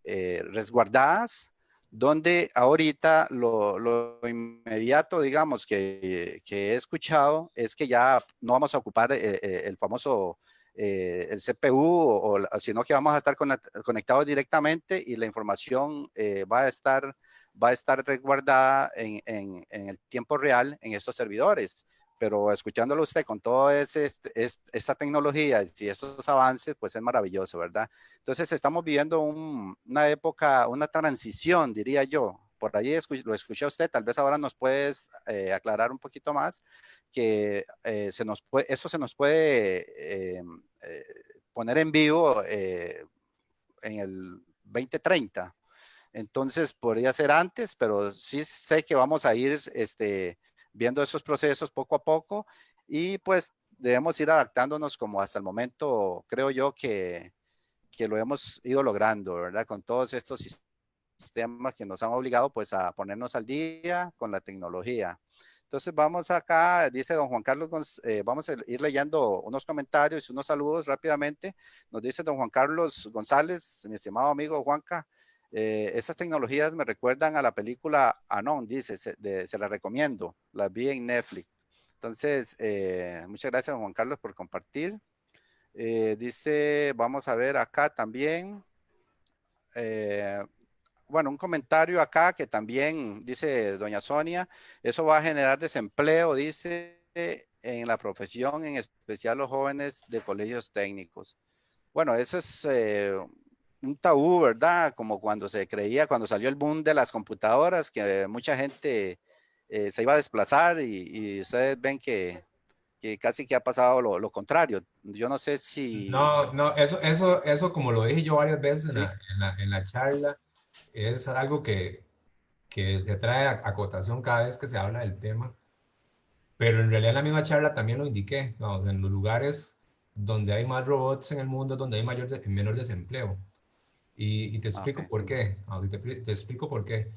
resguardadas, donde ahorita lo inmediato, digamos, que he escuchado es que ya no vamos a ocupar el famoso el CPU, sino que vamos a estar conectados directamente y la información va a estar resguardada en el tiempo real en estos servidores. Pero escuchándolo usted con toda esta tecnología y esos avances, pues es maravilloso, ¿verdad? Entonces estamos viviendo una época, una transición, diría yo. Por ahí lo escuché a usted, tal vez ahora nos puedes aclarar un poquito más, que eso se nos puede poner en vivo en el 2030. Entonces podría ser antes, pero sí sé que vamos a ir viendo esos procesos poco a poco y pues debemos ir adaptándonos como hasta el momento, creo yo que lo hemos ido logrando, ¿verdad? Con todos estos sistemas que nos han obligado pues a ponernos al día con la tecnología. Entonces vamos acá, dice don Juan Carlos, vamos a ir leyendo unos comentarios, unos saludos rápidamente. Nos dice don Juan Carlos González, mi estimado amigo Juanca, esas tecnologías me recuerdan a la película Anon, dice, se la recomiendo, la vi en Netflix. Entonces, muchas gracias don Juan Carlos por compartir. Dice, vamos a ver acá también, bueno, un comentario acá que también dice doña Sonia, eso va a generar desempleo, dice, en la profesión, en especial los jóvenes de colegios técnicos. Bueno, eso es un tabú, ¿verdad? Como cuando se creía, cuando salió el boom de las computadoras, que mucha gente se iba a desplazar y ustedes ven que casi que ha pasado lo contrario. Yo no sé si... No, eso como lo dije yo varias veces ¿Sí? en la charla, es algo que se trae a cotación cada vez que se habla del tema, pero en realidad en la misma charla también lo indiqué, vamos, en los lugares donde hay más robots en el mundo, donde hay menor desempleo. Y te explico Okay. por qué, vamos, te explico por qué.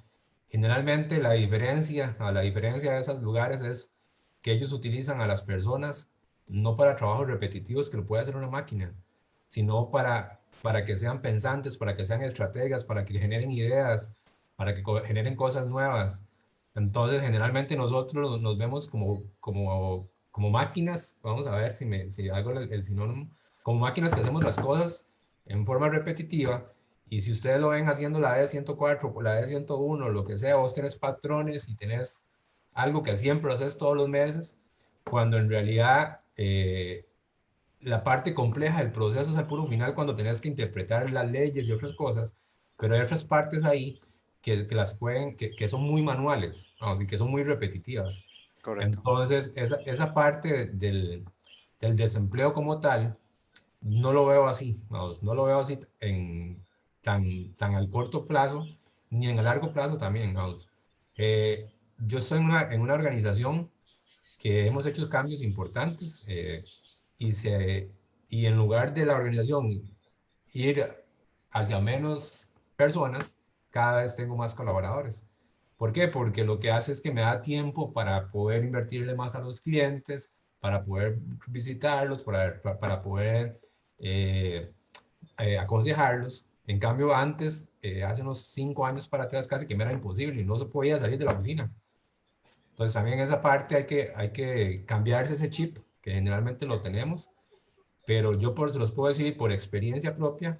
Generalmente la diferencia de esos lugares es que ellos utilizan a las personas no para trabajos repetitivos que lo puede hacer una máquina, sino para que sean pensantes, para que sean estrategas, para que generen ideas, para que generen cosas nuevas. Entonces, generalmente nosotros nos vemos como máquinas, vamos a ver si hago el sinónimo, como máquinas que hacemos las cosas en forma repetitiva. Y si ustedes lo ven haciendo la D104, la D101, lo que sea, vos tenés patrones y tenés algo que siempre haces todos los meses, cuando en realidad la parte compleja del proceso es al puro final cuando tenés que interpretar las leyes y otras cosas, pero hay otras partes ahí que son muy manuales, ¿no? Y que son muy repetitivas. Correcto. Entonces, esa parte del desempleo como tal, no lo veo así, vamos, no lo veo así tan al corto plazo, ni en el largo plazo también, vamos. Yo estoy en una organización que hemos hecho cambios importantes y, y en lugar de la organización ir hacia menos personas, cada vez tengo más colaboradores. ¿Por qué? Porque lo que hace es que me da tiempo para poder invertirle más a los clientes, para poder visitarlos, para poder aconsejarlos. En cambio, antes, hace unos 5 años para atrás, casi que me era imposible y no se podía salir de la oficina. Entonces, también en esa parte hay que cambiarse ese chip, que generalmente lo tenemos, pero yo se los puedo decir por experiencia propia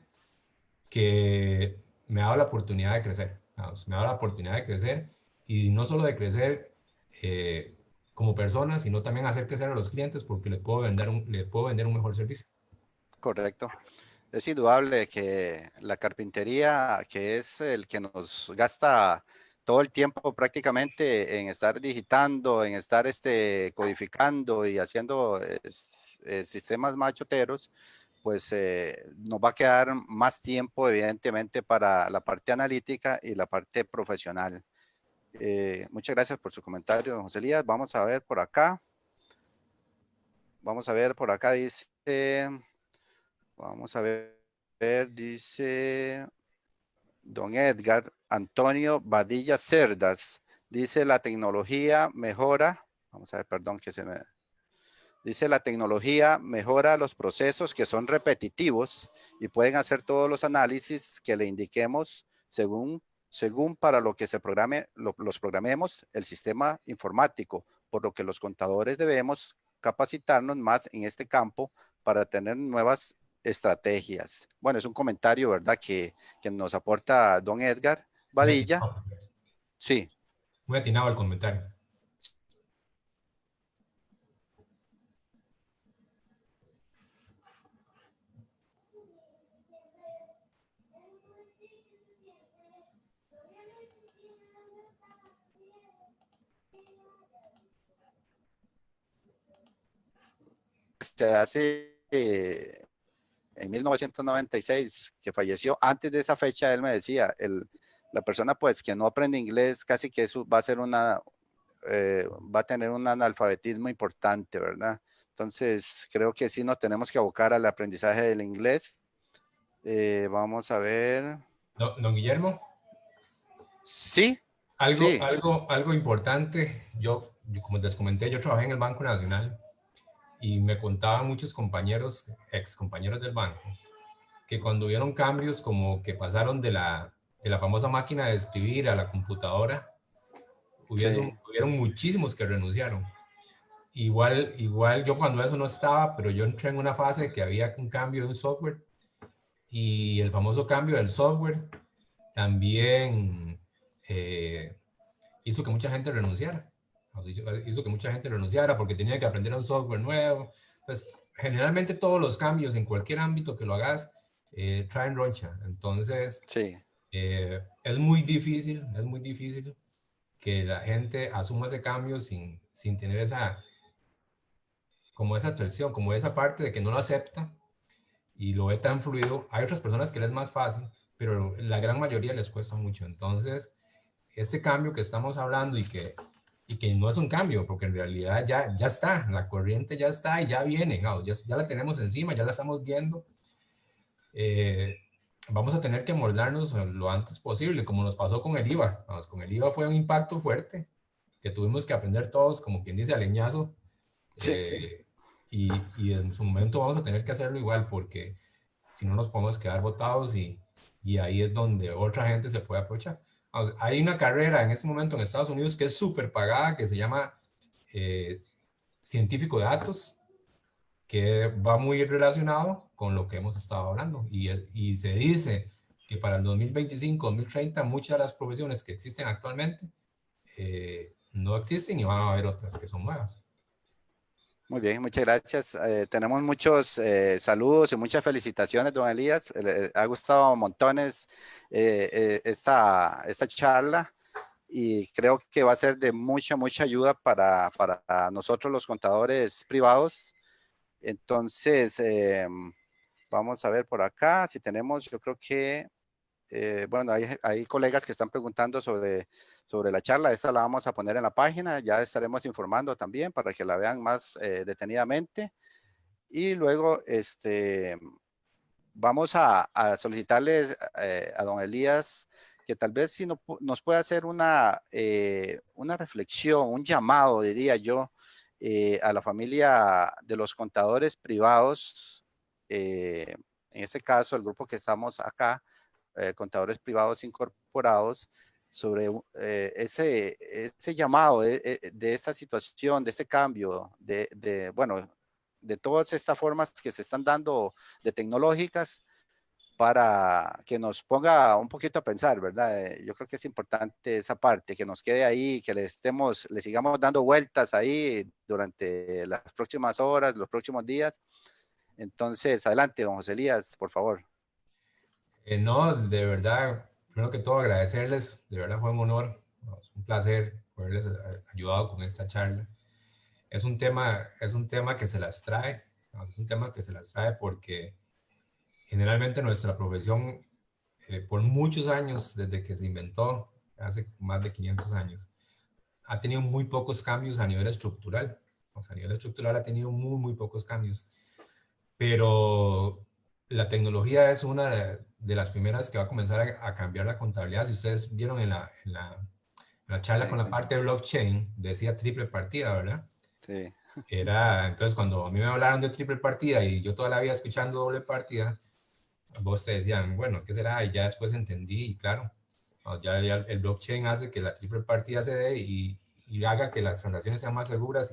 que me ha dado la oportunidad de crecer. Vamos, me ha dado la oportunidad de crecer y no solo de crecer como persona, sino también hacer crecer a los clientes porque les puedo vender un mejor servicio. Correcto. Es indudable que la carpintería, que es el que nos gasta todo el tiempo prácticamente en estar digitando, en estar codificando y haciendo sistemas machoteros, pues nos va a quedar más tiempo evidentemente para la parte analítica y la parte profesional. Muchas gracias por su comentario, don José Elías. Vamos a ver por acá. Vamos a ver por acá, dice... Vamos a ver, dice don Edgar Antonio Badilla Cerdas. Dice la tecnología mejora, vamos a ver, perdón que se me... Dice la tecnología mejora los procesos que son repetitivos y pueden hacer todos los análisis que le indiquemos según para lo que se programe, los programemos el sistema informático, por lo que los contadores debemos capacitarnos más en este campo para tener nuevas estrategias. Bueno, es un comentario, ¿verdad? Que nos aporta don Edgar Badilla. Sí. Muy atinado el comentario. Hace en 1996 que falleció, antes de esa fecha él me decía, la persona pues que no aprende inglés casi que eso va a ser va a tener un analfabetismo importante, ¿verdad? Entonces creo que sí nos tenemos que abocar al aprendizaje del inglés. Vamos a ver. Don Guillermo. Sí. Sí. Algo importante, como les comenté, yo trabajé en el Banco Nacional y me contaban muchos compañeros, ex compañeros del banco, que cuando hubieron cambios como que pasaron de la famosa máquina de escribir a la computadora, Sí. hubieron muchísimos que renunciaron. Igual yo cuando eso no estaba, pero yo entré en una fase que había un cambio de un software y el famoso cambio del software también hizo que mucha gente renunciara. Hizo que mucha gente renunciara porque tenía que aprender un software nuevo. Entonces, generalmente todos los cambios en cualquier ámbito que lo hagas traen roncha. Entonces, Sí. es muy difícil que la gente asuma ese cambio sin tener como esa tensión, como esa parte de que no lo acepta y lo ve tan fluido. Hay otras personas que les es más fácil, pero la gran mayoría les cuesta mucho. Entonces, este cambio que estamos hablando y que no es un cambio, porque en realidad ya está, la corriente ya está y ya viene, ¿no? ya la tenemos encima, ya la estamos viendo. Vamos a tener que moldarnos lo antes posible, como nos pasó con el IVA. Vamos, con el IVA fue un impacto fuerte, que tuvimos que aprender todos, como quien dice, a leñazo. Sí. Y en su momento vamos a tener que hacerlo igual, porque si no nos podemos quedar botados y ahí es donde otra gente se puede aprovechar. Vamos, hay una carrera en este momento en Estados Unidos que es súper pagada, que se llama científico de datos, que va muy relacionado con lo que hemos estado hablando. Y se dice que para el 2025, 2030, muchas de las profesiones que existen actualmente no existen y van a haber otras que son nuevas. Muy bien, muchas gracias. Tenemos muchos saludos y muchas felicitaciones, don Elías. Le ha gustado montones esta charla y creo que va a ser de mucha ayuda para nosotros los contadores privados. Entonces, vamos a ver por acá si tenemos, yo creo que, bueno, hay colegas que están preguntando sobre la charla. Esta la vamos a poner en la página, ya estaremos informando también para que la vean más detenidamente. Y luego, vamos a solicitarles a don Elías que tal vez si nos pueda hacer una reflexión, un llamado, diría yo, a la familia de los contadores privados, en este caso el grupo que estamos acá, contadores privados incorporados, sobre ese llamado de esta situación, de ese cambio, bueno, de todas estas formas que se están dando de tecnológicas, para que nos ponga un poquito a pensar, ¿verdad? Yo creo que es importante esa parte, que nos quede ahí, que le sigamos dando vueltas ahí durante las próximas horas, los próximos días. Entonces, adelante, don José Elías, por favor. No, de verdad, primero que todo agradecerles, de verdad fue un honor, es un placer haberles ayudado con esta charla. Es un tema que se las trae, es un tema que se las trae porque generalmente nuestra profesión, por muchos años, desde que se inventó, hace más de 500 años, ha tenido muy pocos cambios a nivel estructural. O sea, a nivel estructural ha tenido muy pocos cambios. Pero la tecnología es una de las primeras que va a comenzar a cambiar la contabilidad. Si ustedes vieron en la charla Sí, con la parte de blockchain, decía triple partida, ¿verdad? Sí. Entonces, cuando a mí me hablaron de triple partida y yo toda la vida escuchando doble partida, vos te decían, bueno, ¿qué será? Y ya después entendí, y claro, ya el blockchain hace que la triple partida se dé y haga que las transacciones sean más seguras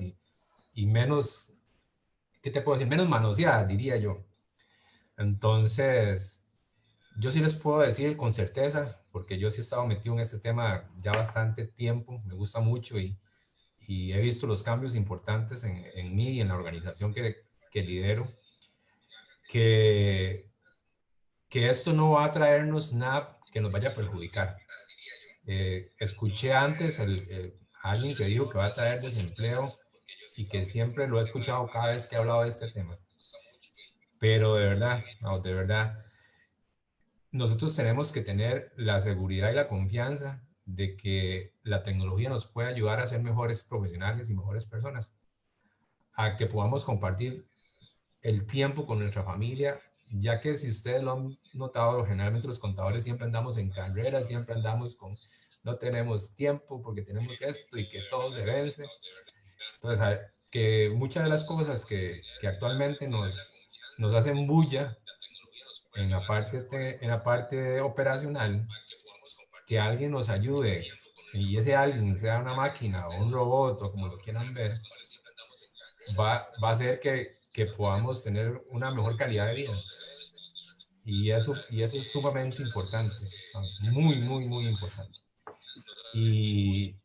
y menos, ¿qué te puedo decir? Menos manoseadas, diría yo. Entonces, yo sí les puedo decir con certeza, porque yo sí he estado metido en este tema ya bastante tiempo, me gusta mucho y he visto los cambios importantes en mí y en la organización que lidero, que esto no va a traernos nada que nos vaya a perjudicar. Escuché antes a alguien que dijo que va a traer desempleo y que siempre lo he escuchado cada vez que he hablado de este tema. Pero de verdad, nosotros tenemos que tener la seguridad y la confianza de que la tecnología nos puede ayudar a ser mejores profesionales y mejores personas, a que podamos compartir el tiempo con nuestra familia, ya que si ustedes lo han notado, generalmente los contadores siempre andamos en carreras, siempre andamos con no tenemos tiempo porque tenemos esto y que todo se vence. Entonces, que muchas de las cosas que actualmente nos hacen bulla en la parte operacional, que alguien nos ayude, y ese alguien sea una máquina o un robot o como lo quieran ver, va a hacer que podamos tener una mejor calidad de vida. Y eso es sumamente importante, muy, muy, muy importante. Y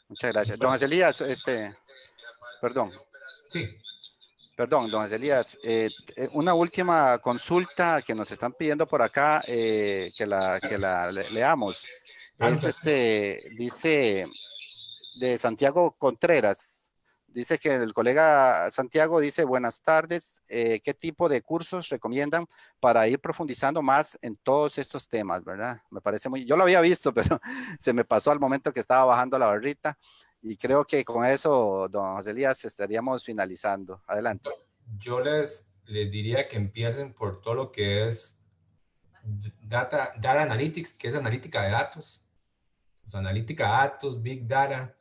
Muchas gracias. Don Elías, perdón. Sí. Perdón, don Elías, una última consulta que nos están pidiendo por acá, que la leamos. Es dice de Santiago Contreras. Dice que el colega Santiago dice, buenas tardes, ¿qué tipo de cursos recomiendan para ir profundizando más en todos estos temas, verdad? Me parece yo lo había visto, pero se me pasó al momento que estaba bajando la barrita. Y creo que con eso, don José Elías, estaríamos finalizando. Adelante. Yo les diría que empiecen por todo lo que es data analytics, que es analítica de datos. Pues, analítica de datos, big data.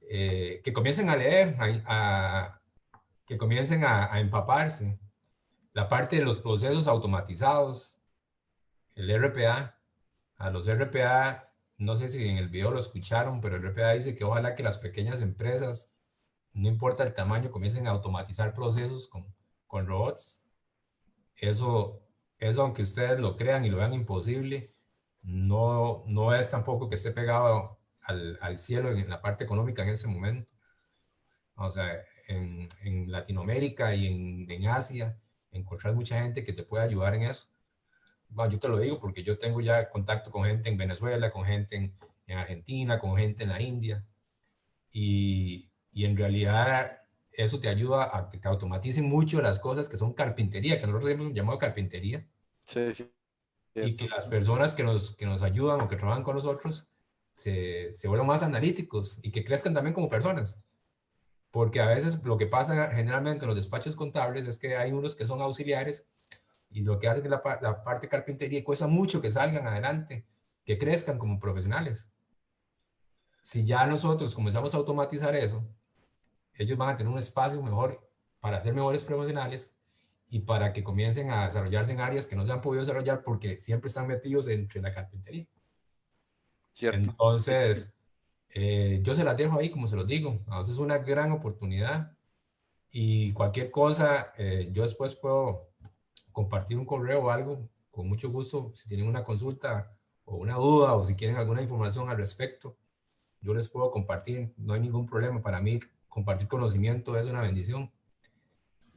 Que comiencen a leer, que comiencen a empaparse. La parte de los procesos automatizados, el RPA. A los RPA, no sé si en el video lo escucharon, pero el RPA dice que ojalá que las pequeñas empresas, no importa el tamaño, comiencen a automatizar procesos con robots. Eso, aunque ustedes lo crean y lo vean imposible, no es tampoco que esté pegado al cielo en la parte económica en ese momento. O sea, en Latinoamérica y en Asia, encontrar mucha gente que te pueda ayudar en eso. Bueno, yo te lo digo porque yo tengo ya contacto con gente en Venezuela, con gente en Argentina, con gente en la India. Y en realidad eso te ayuda a que te automaticen mucho las cosas que son carpintería, que nosotros hemos llamado carpintería. Sí, sí. Y que las personas que nos ayudan o que trabajan con nosotros se vuelvan más analíticos y que crezcan también como personas. Porque a veces lo que pasa generalmente en los despachos contables es que hay unos que son auxiliares y lo que hacen es la parte de carpintería cuesta mucho que salgan adelante, que crezcan como profesionales. Si ya nosotros comenzamos a automatizar eso, ellos van a tener un espacio mejor para ser mejores profesionales y para que comiencen a desarrollarse en áreas que no se han podido desarrollar porque siempre están metidos entre la carpintería. Cierto. Entonces, yo se las dejo ahí, como se los digo. A veces es una gran oportunidad y cualquier cosa, yo después puedo compartir un correo o algo, con mucho gusto, si tienen una consulta o una duda o si quieren alguna información al respecto, yo les puedo compartir, no hay ningún problema. Para mí, compartir conocimiento es una bendición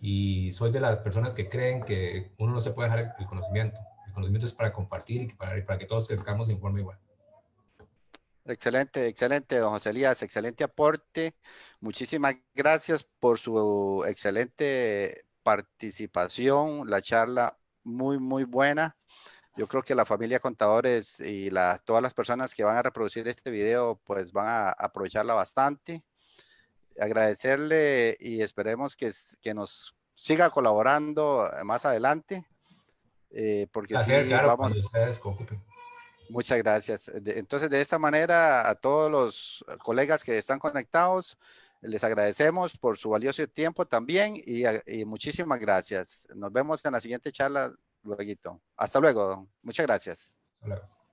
y soy de las personas que creen que uno no se puede dejar el conocimiento. El conocimiento es para compartir y para que todos crezcamos en forma igual. Excelente, excelente, don José Elías, excelente aporte. Muchísimas gracias por su excelente participación, la charla muy, muy buena. Yo creo que la familia Contadores y todas las personas que van a reproducir este video, pues van a aprovecharla bastante. Agradecerle y esperemos que nos siga colaborando más adelante, porque sí, claro, vamos... cuando ustedes ocupen. Muchas gracias. Entonces, de esta manera, a todos los colegas que están conectados, les agradecemos por su valioso tiempo también y muchísimas gracias. Nos vemos en la siguiente charla luego. Hasta luego. Muchas gracias. Hasta luego.